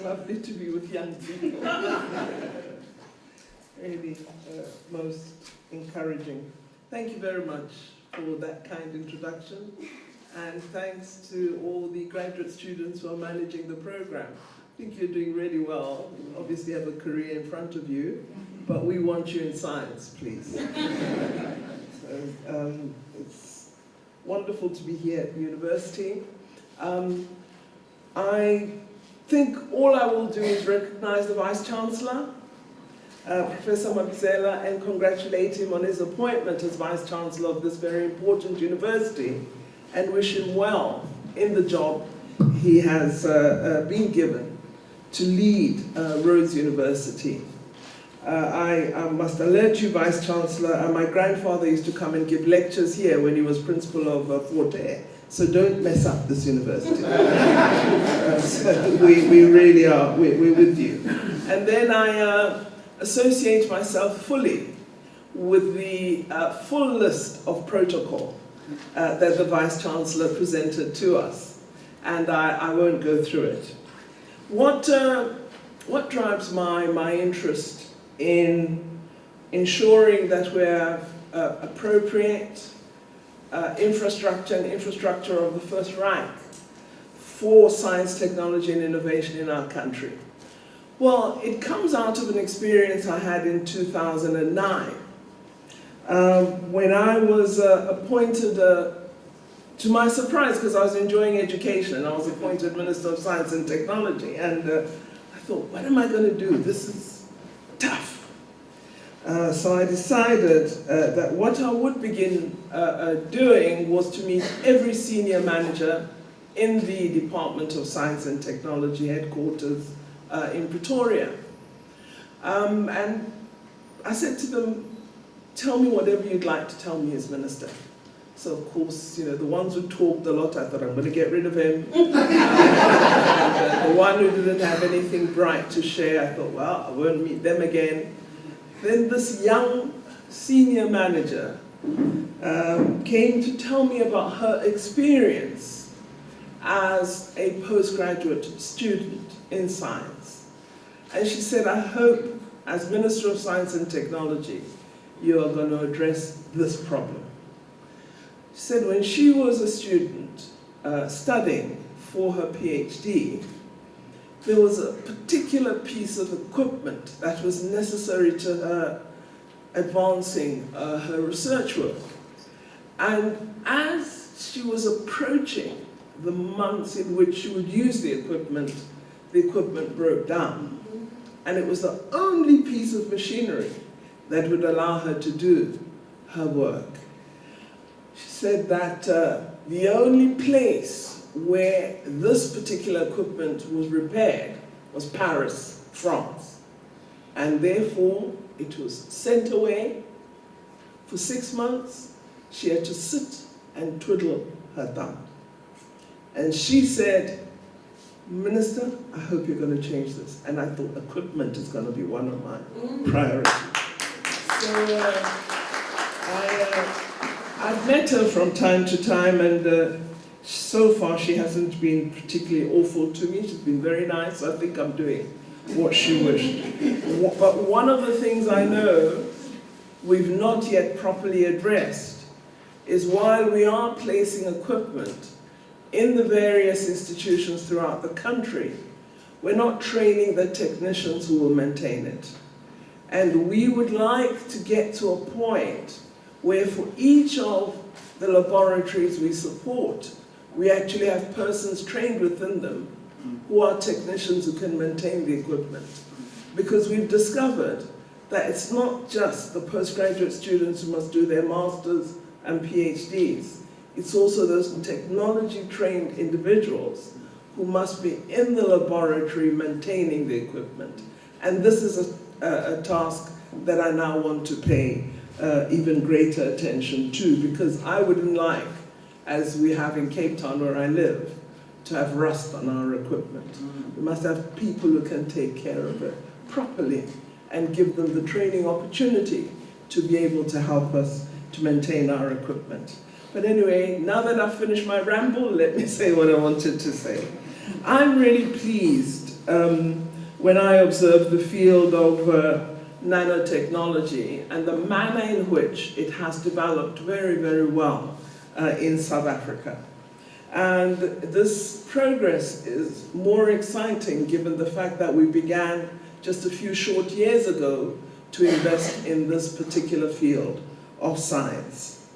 lovely to be with young people. Really most encouraging. Thank you very much for that kind introduction, and thanks to all the graduate students who are managing the program. I think you're doing really well. You obviously have a career in front of you, but we want you in science, please. So it's wonderful to be here at the university. I think all I will do is recognize the Vice-Chancellor, Professor Mabizela, and congratulate him on his appointment as Vice-Chancellor of this very important university, and wish him well in the job he has been given to lead Rhodes University. I must alert you, Vice-Chancellor, my grandfather used to come and give lectures here when he was principal of Forte, so don't mess up this university. So we really are, we're with you. And then I associate myself fully with the full list of protocol that the Vice-Chancellor presented to us, and I won't go through it. What drives my interest in ensuring that we have appropriate infrastructure and infrastructure of the first rank for science, technology, and innovation in our country? Well, it comes out of an experience I had in 2009 when I was appointed, to my surprise, because I was enjoying education, I was appointed Minister of Science and Technology, and I thought, what am I going to do? This is tough. So I decided that what I would begin doing was to meet every senior manager in the Department of Science and Technology headquarters in Pretoria. And I said to them, tell me whatever you'd like to tell me as minister. So of course, you know, the ones who talked a lot, I thought I'm going to get rid of him. And the one who didn't have anything bright to share, I thought, well, I won't meet them again. Then this young senior manager came to tell me about her experience as a postgraduate student in science. And she said, I hope, as Minister of Science and Technology, you are going to address this problem. She said when she was a student studying for her PhD, there was a particular piece of equipment that was necessary to her advancing her research work. And as she was approaching the months in which she would use the equipment broke down. And it was the only piece of machinery that would allow her to do her work. She said that the only place where this particular equipment was repaired was Paris, France. And therefore, it was sent away. For 6 months, she had to sit and twiddle her thumb. And she said, Minister, I hope you're going to change this. And I thought equipment is going to be one of my priorities. So I've met her from time to time, and so far she hasn't been particularly awful to me. She's been very nice. I think I'm doing what she wished. But one of the things I know we've not yet properly addressed is while we are placing equipment in the various institutions throughout the country, we're not training the technicians who will maintain it. And we would like to get to a point where for each of the laboratories we support, we actually have persons trained within them who are technicians who can maintain the equipment. Because we've discovered that it's not just the postgraduate students who must do their masters and PhDs. It's also those technology-trained individuals who must be in the laboratory maintaining the equipment. And this is a task that I now want to pay even greater attention to, because I wouldn't like, as we have in Cape Town where I live, to have rust on our equipment. We must have people who can take care of it properly and give them the training opportunity to be able to help us to maintain our equipment. But anyway, now that I've finished my ramble, let me say what I wanted to say. I'm really pleased when I observe the field of nanotechnology and the manner in which it has developed very, very well in South Africa. And this progress is more exciting given the fact that we began just a few short years ago to invest in this particular field of science.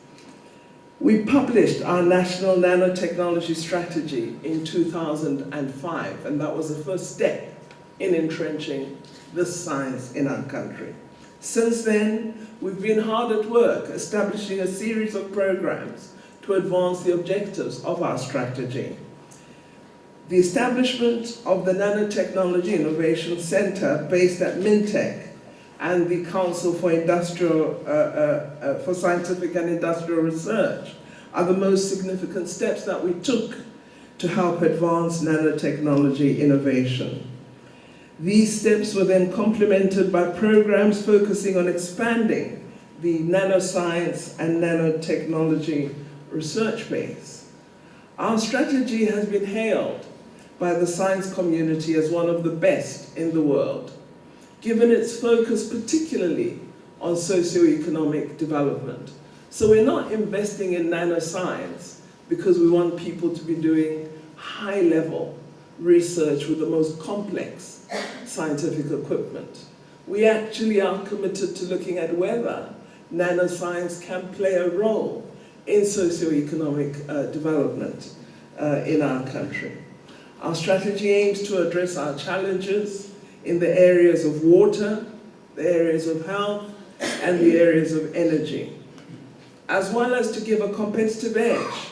We published our National Nanotechnology Strategy in 2005, and that was the first step in entrenching this science in our country. Since then, we've been hard at work establishing a series of programs to advance the objectives of our strategy. The establishment of the Nanotechnology Innovation Center based at Mintech and the Council for Scientific and Industrial Research are the most significant steps that we took to help advance nanotechnology innovation. These steps were then complemented by programs focusing on expanding the nanoscience and nanotechnology research base. Our strategy has been hailed by the science community as one of the best in the world, given its focus particularly on socio-economic development. So we're not investing in nanoscience because we want people to be doing high-level research with the most complex scientific equipment. We actually are committed to looking at whether nanoscience can play a role in socio-economic development in our country. Our strategy aims to address our challenges in the areas of water, the areas of health, and the areas of energy, as well as to give a competitive edge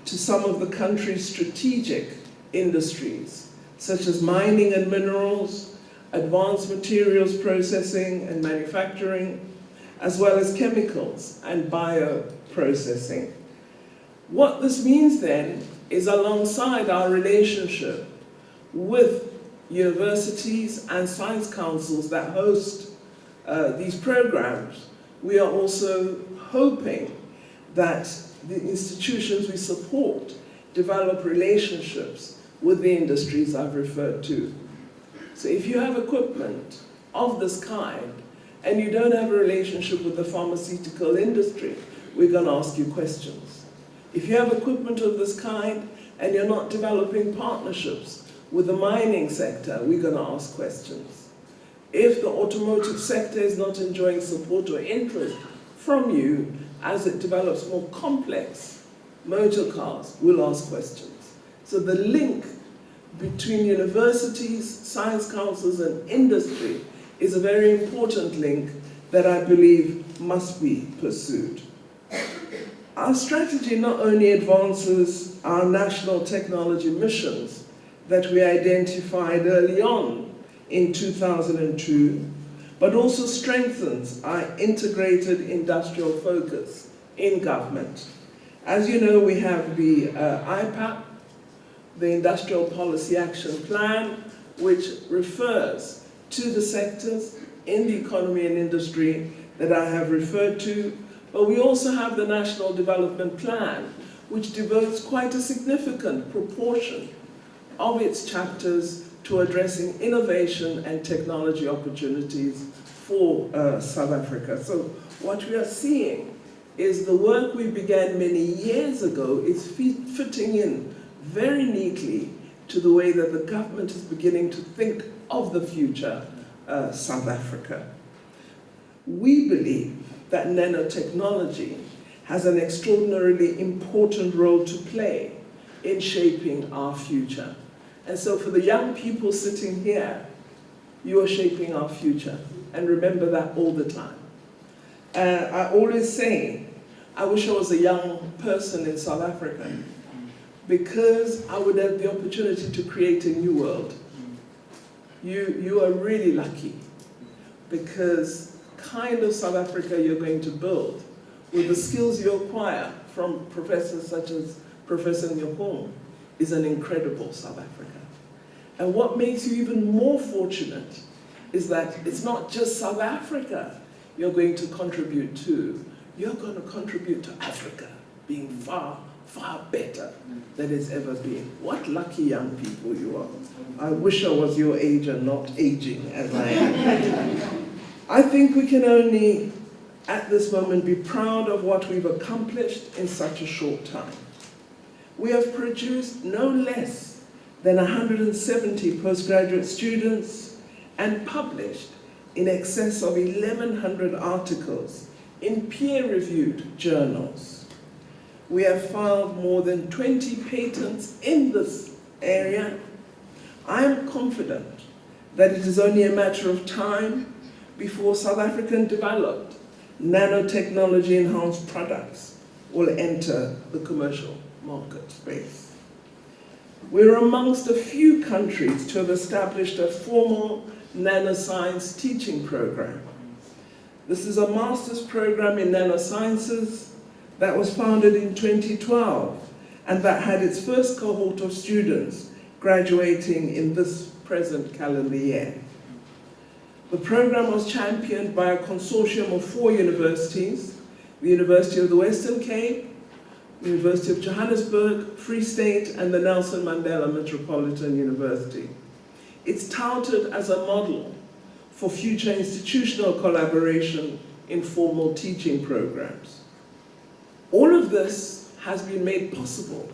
to some of the country's strategic industries, such as mining and minerals, advanced materials processing and manufacturing, as well as chemicals and bioprocessing. What this means then is, alongside our relationship with universities and science councils that host these programs, we are also hoping that the institutions we support develop relationships with the industries I've referred to. So if you have equipment of this kind and you don't have a relationship with the pharmaceutical industry, we're going to ask you questions. If you have equipment of this kind and you're not developing partnerships with the mining sector, we're going to ask questions. If the automotive sector is not enjoying support or interest from you as it develops more complex motor cars, we'll ask questions. So the link between universities, science councils, and industry is a very important link that I believe must be pursued. Our strategy not only advances our national technology missions that we identified early on in 2002, but also strengthens our integrated industrial focus in government. As you know, we have the IPAP, the Industrial Policy Action Plan, which refers to the sectors in the economy and industry that I have referred to, but we also have the National Development Plan, which devotes quite a significant proportion of its chapters to addressing innovation and technology opportunities for South Africa. So what we are seeing is the work we began many years ago is fitting in very neatly to the way that the government is beginning to think of the future South Africa. We believe that nanotechnology has an extraordinarily important role to play in shaping our future. And so for the young people sitting here, you are shaping our future. And remember that all the time. I always say, I wish I was a young person in South Africa, because I would have the opportunity to create a new world. You are really lucky, because kind of South Africa you're going to build with the skills you acquire from professors such as Professor Nyokong is an incredible South Africa. And what makes you even more fortunate is that it's not just South Africa you're going to contribute to, you're going to contribute to Africa being far far better than it's ever been. What lucky young people you are. I wish I was your age and not aging as I am. I think we can only, at this moment, be proud of what we've accomplished in such a short time. We have produced no less than 170 postgraduate students and published in excess of 1,100 articles in peer-reviewed journals. We have filed more than 20 patents in this area. I am confident that it is only a matter of time before South African developed nanotechnology-enhanced products will enter the commercial market space. We're amongst a few countries to have established a formal nanoscience teaching program. This is a master's program in nanosciences that was founded in 2012 and that had its first cohort of students graduating in this present calendar year. The program was championed by a consortium of 4 universities, the University of the Western Cape, the University of Johannesburg, Free State, and the Nelson Mandela Metropolitan University. It's touted as a model for future institutional collaboration in formal teaching programs. All of this has been made possible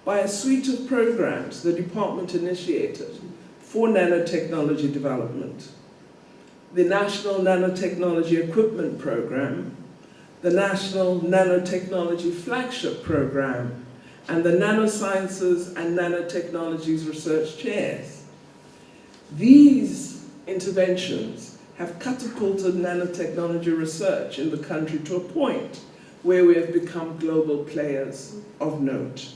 by a suite of programs the department initiated for nanotechnology development. The National Nanotechnology Equipment Program, the National Nanotechnology Flagship Program, and the Nanosciences and Nanotechnologies Research Chairs. These interventions have catapulted nanotechnology research in the country to a point where we have become global players of note.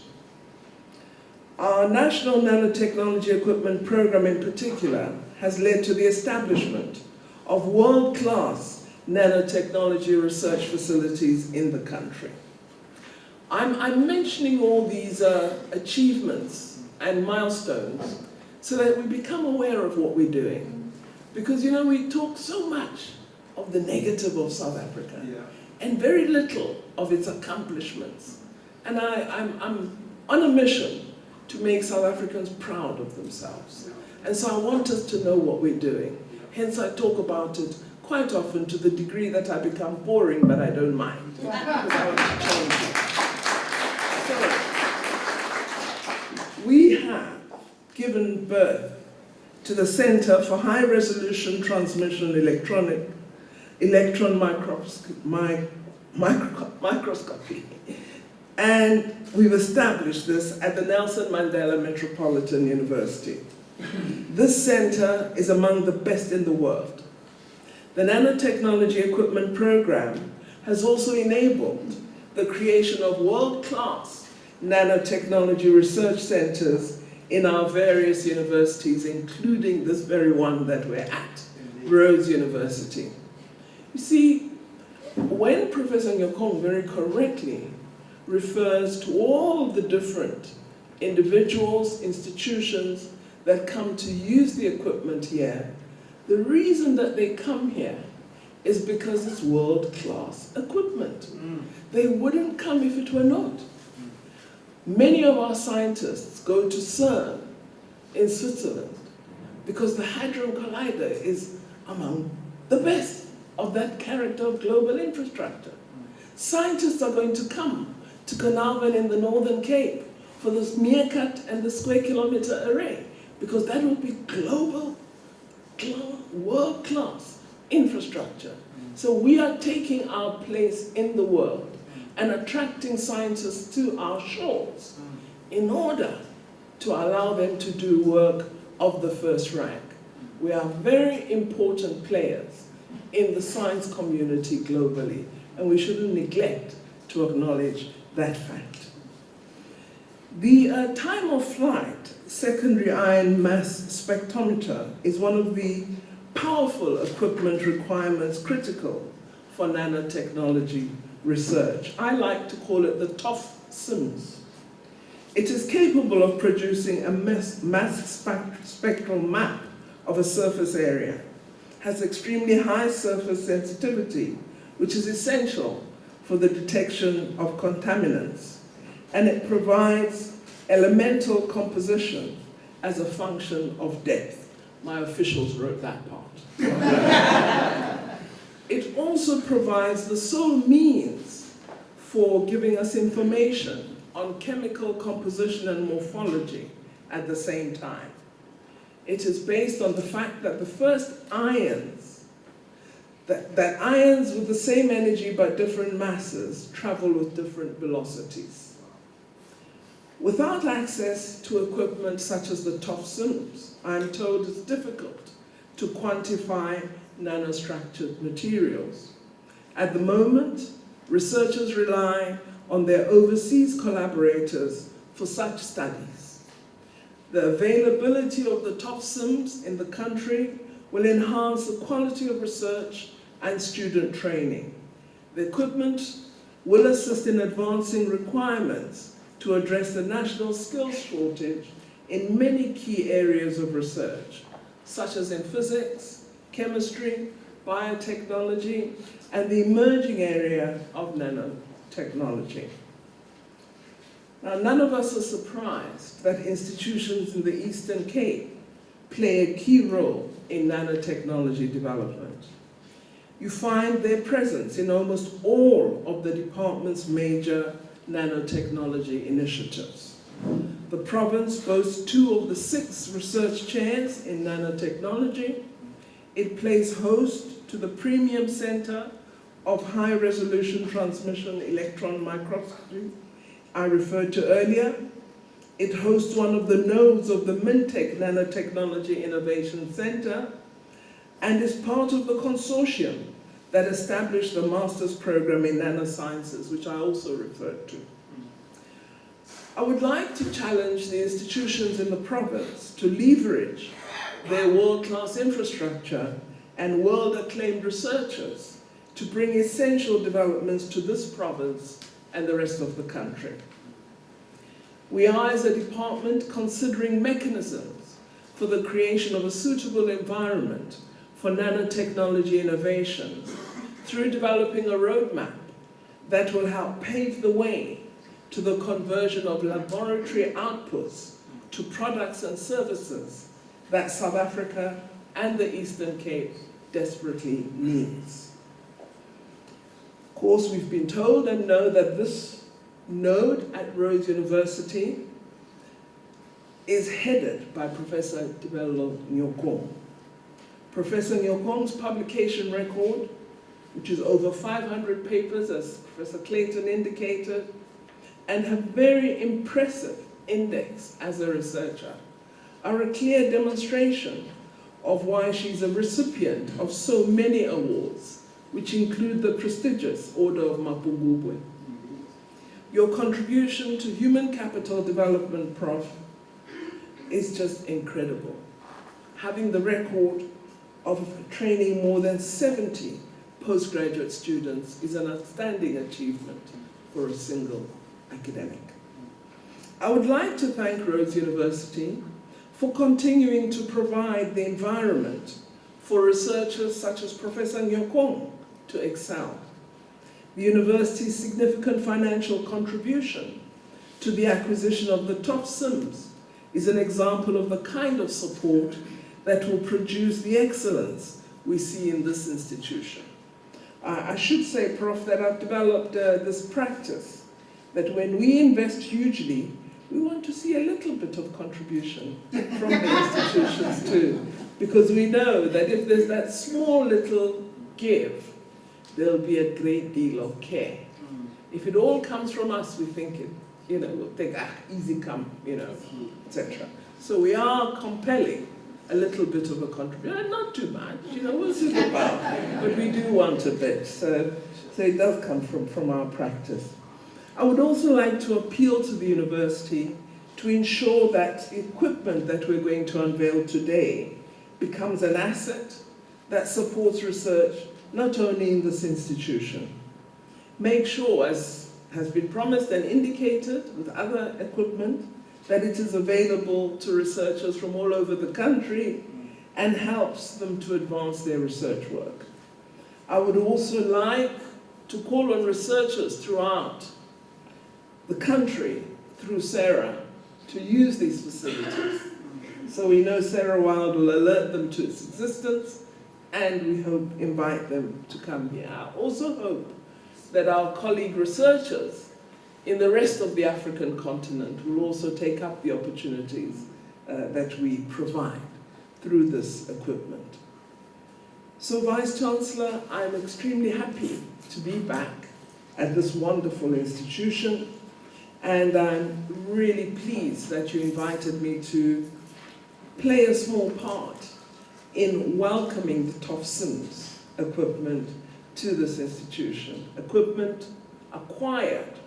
Our National Nanotechnology Equipment Program in particular has led to the establishment of world-class nanotechnology research facilities in the country. I'm mentioning all these achievements and milestones so that we become aware of what we're doing. Because, you know, we talk so much of the negative of South Africa and very little of its accomplishments. And I'm on a mission to make South Africans proud of themselves. And so I want us to know what we're doing. Hence I talk about it quite often to the degree that I become boring, but I don't mind. Because I want to change it. So, we have given birth to the Center for High Resolution Transmission Electron Microscopy. And we've established this at the Nelson Mandela Metropolitan University. This center is among the best in the world. The Nanotechnology Equipment Program has also enabled the creation of world-class nanotechnology research centers in our various universities, including this very one that we're at, Rhodes University. You see, when Professor Nyokong very correctly refers to all the different individuals, institutions that come to use the equipment here, the reason that they come here is because it's world-class equipment. They wouldn't come if it were not. Many of our scientists go to CERN in Switzerland because the Hadron Collider is among the best of that character of global infrastructure. Scientists are going to come to Carnarvon in the Northern Cape for this meerkat and the square kilometer array, because that will be global, world-class infrastructure. So we are taking our place in the world and attracting scientists to our shores in order to allow them to do work of the first rank. We are very important players in the science community globally, and we shouldn't neglect to acknowledge that fact. The time-of-flight secondary ion mass spectrometer is one of the powerful equipment requirements critical for nanotechnology research. I like to call it the TOF SIMS. It is capable of producing a mass spectral map of a surface area, has extremely high surface sensitivity, which is essential for the detection of contaminants, and it provides elemental composition as a function of depth. My officials wrote that part. It also provides the sole means for giving us information on chemical composition and morphology at the same time. It is based on the fact that the first ions, that ions with the same energy but different masses travel with different velocities. Without access to equipment such as the TOF-SIMS, I am told it's difficult to quantify nanostructured materials. At the moment, researchers rely on their overseas collaborators for such studies. The availability of the TOF-SIMS in the country will enhance the quality of research and student training. The equipment will assist in advancing requirements to address the national skills shortage in many key areas of research, such as in physics, chemistry, biotechnology, and the emerging area of nanotechnology. Now, none of us are surprised that institutions in the Eastern Cape play a key role in nanotechnology development. You find their presence in almost all of the department's major nanotechnology initiatives. The province boasts 2 of the 6 research chairs in nanotechnology. It plays host to the Premium Center of High-Resolution Transmission Electron Microscopy I referred to earlier. It hosts one of the nodes of the MINTEC Nanotechnology Innovation Center and is part of the consortium that established the master's program in nanosciences, which I also referred to. I would like to challenge the institutions in the province to leverage their world-class infrastructure and world-acclaimed researchers to bring essential developments to this province and the rest of the country. We are, as a department, considering mechanisms for the creation of a suitable environment for nanotechnology innovation through developing a roadmap that will help pave the way to the conversion of laboratory outputs to products and services that South Africa and the Eastern Cape desperately needs. Of course, we've been told and know that this node at Rhodes University is headed by Professor Tebello Nyokong. Professor Nyokong's publication record, which is over 500 papers, as Professor Clayton indicated, and her very impressive index as a researcher, are a clear demonstration of why she's a recipient of so many awards, which include the prestigious Order of Mapungubwe. Your contribution to human capital development, Prof, is just incredible. Having the record of training more than 70 postgraduate students is an outstanding achievement for a single academic. I would like to thank Rhodes University for continuing to provide the environment for researchers such as Professor Nyokong to excel. The university's significant financial contribution to the acquisition of the TOF-SIMS is an example of the kind of support that will produce the excellence we see in this institution. I should say, Prof, that I've developed this practice that when we invest hugely, we want to see a little bit of contribution from the institutions too, because we know that if there's that small little give, there'll be a great deal of care. If it all comes from us, we think it, we'll think, easy come, etc. So we are compelling a little bit of a contribution, not too much, we'll see about, but we do want a bit. So it does come from our practice. I would also like to appeal to the university to ensure that the equipment that we're going to unveil today becomes an asset that supports research not only in this institution. Make sure, as has been promised and indicated with other equipment, that it is available to researchers from all over the country and helps them to advance their research work. I would also like to call on researchers throughout the country, through Sarah, to use these facilities. So we know Sarah Wild will alert them to its existence, and we hope invite them to come here. I also hope that our colleague researchers in the rest of the African continent will also take up the opportunities that we provide through this equipment. So, Vice-Chancellor, I'm extremely happy to be back at this wonderful institution, and I'm really pleased that you invited me to play a small part in welcoming the Tofson's equipment to this institution. Equipment acquired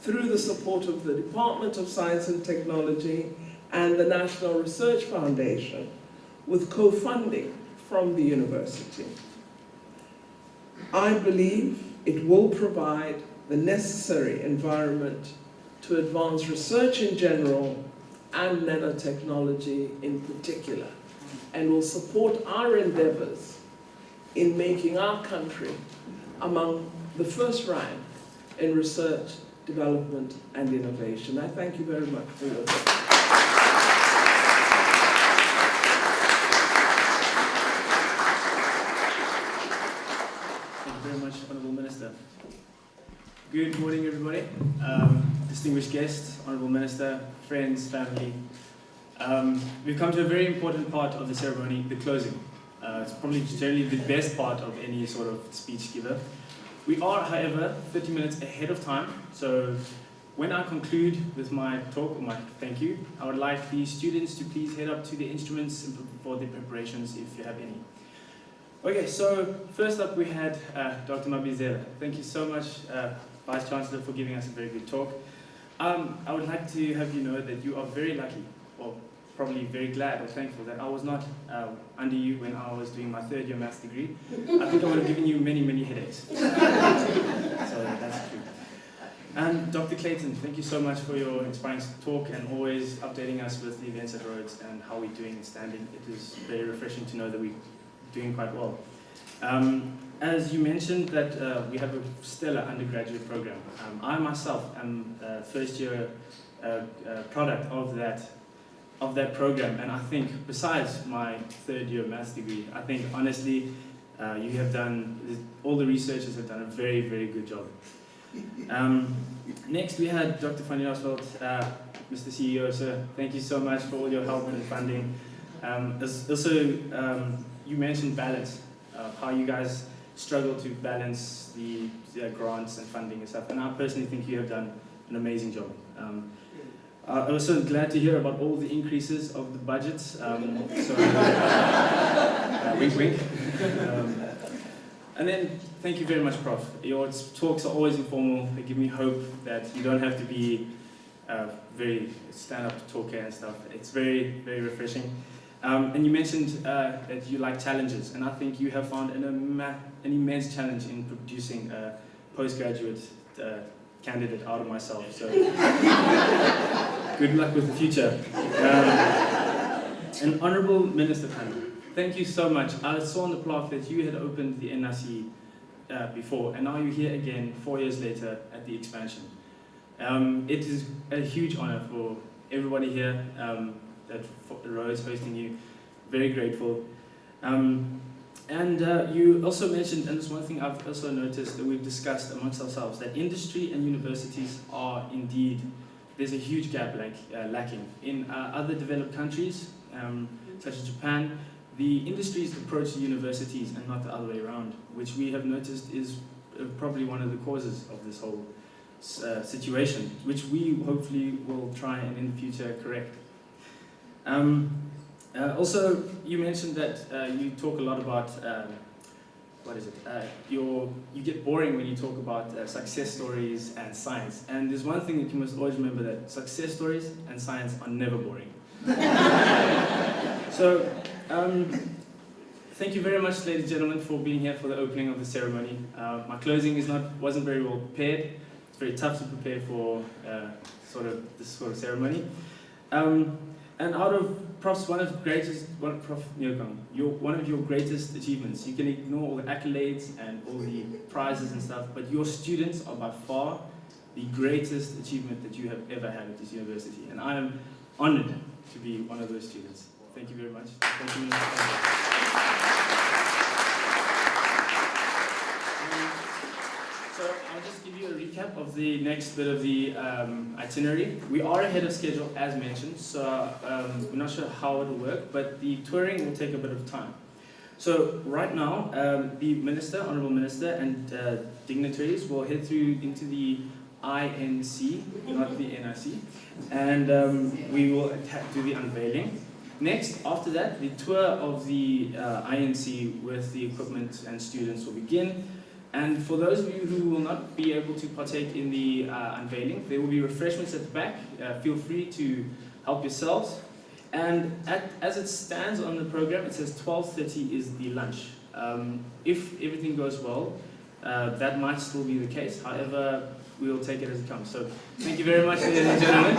through the support of the Department of Science and Technology and the National Research Foundation, with co-funding from the university. I believe it will provide the necessary environment to advance research in general and nanotechnology in particular, and will support our endeavors in making our country among the first rank in research, development, and innovation. I thank you very much for your attention. Thank you very much, Honourable Minister. Good morning, everybody. Distinguished guests, Honourable Minister, friends, family. We've come to a very important part of the ceremony, the closing. It's probably generally the best part of any sort of speech giver. We are, however, 30 minutes ahead of time, so when I conclude with my talk, or my thank you, I would like the students to please head up to the instruments for the preparations if you have any. Okay, so first up we had Dr. Mabizela. Thank you so much, Vice Chancellor, for giving us a very good talk. I would like to have you know that you are very lucky, or probably very glad or thankful that I was not under you when I was doing my third year maths degree. I think I would have given you many, many headaches. So that's true. And Dr. Clayton, thank you so much for your inspiring talk and always updating us with the events at Rhodes and how we're doing and standing. It is very refreshing to know that we're doing quite well. As you mentioned that we have a stellar undergraduate program. I myself am a first year product of that program, and I think besides my third year maths degree, I think honestly you have done, all the researchers have done a very, very good job. Next we had Dr. Van Jaarsveld, Mr. CEO, sir, thank you so much for all your help and funding. Also, you mentioned balance, how you guys struggle to balance the grants and funding and stuff, and I personally think you have done an amazing job. I'm also glad to hear about all the increases of the budgets, wink wink. And then, thank you very much, Prof. Your talks are always informal. They give me hope that you don't have to be very stand-up talker and stuff. It's very, very refreshing. And you mentioned that you like challenges, and I think you have found an immense challenge in producing a postgraduate candidate out of myself. So, good luck with the future. And Honourable Minister Pandor, thank you so much. I saw on the plaque that you had opened the NRC before, and now you're here again 4 years later at the expansion. It is a huge honour for everybody here at Rhodes hosting you. Very grateful. And you also mentioned, and this one thing I've also noticed that we've discussed amongst ourselves, that industry and universities are indeed, there's a huge gap lacking. In other developed countries, such as Japan, the industries approach the universities and not the other way around, which we have noticed is probably one of the causes of this whole situation, which we hopefully will try and in the future correct. Also, you mentioned that you talk a lot about, you get boring when you talk about success stories and science. And there's one thing that you must always remember, that success stories and science are never boring. So, thank you very much, ladies and gentlemen, for being here for the opening of the ceremony. My closing wasn't very well prepared. It's very tough to prepare for this sort of ceremony. And out of Prof's one of your greatest achievements, you can ignore all the accolades and all the prizes and stuff, but your students are by far the greatest achievement that you have ever had at this university. And I am honored to be one of those students. Thank you very much. Thank you, Mr. Pandor. So I'll just give you a recap of the next bit of the itinerary. We are ahead of schedule as mentioned, so we're not sure how it'll work, but the touring will take a bit of time. So right now, the Minister, Honourable Minister, and dignitaries will head through into the INC, not the NIC, and we will do the unveiling. Next, after that, the tour of the INC with the equipment and students will begin. And for those of you who will not be able to partake in the unveiling, there will be refreshments at the back. Feel free to help yourselves. And as it stands on the program, it says 12:30 is the lunch. If everything goes well, that might still be the case. However, we'll take it as it comes. So thank you very much, ladies and gentlemen.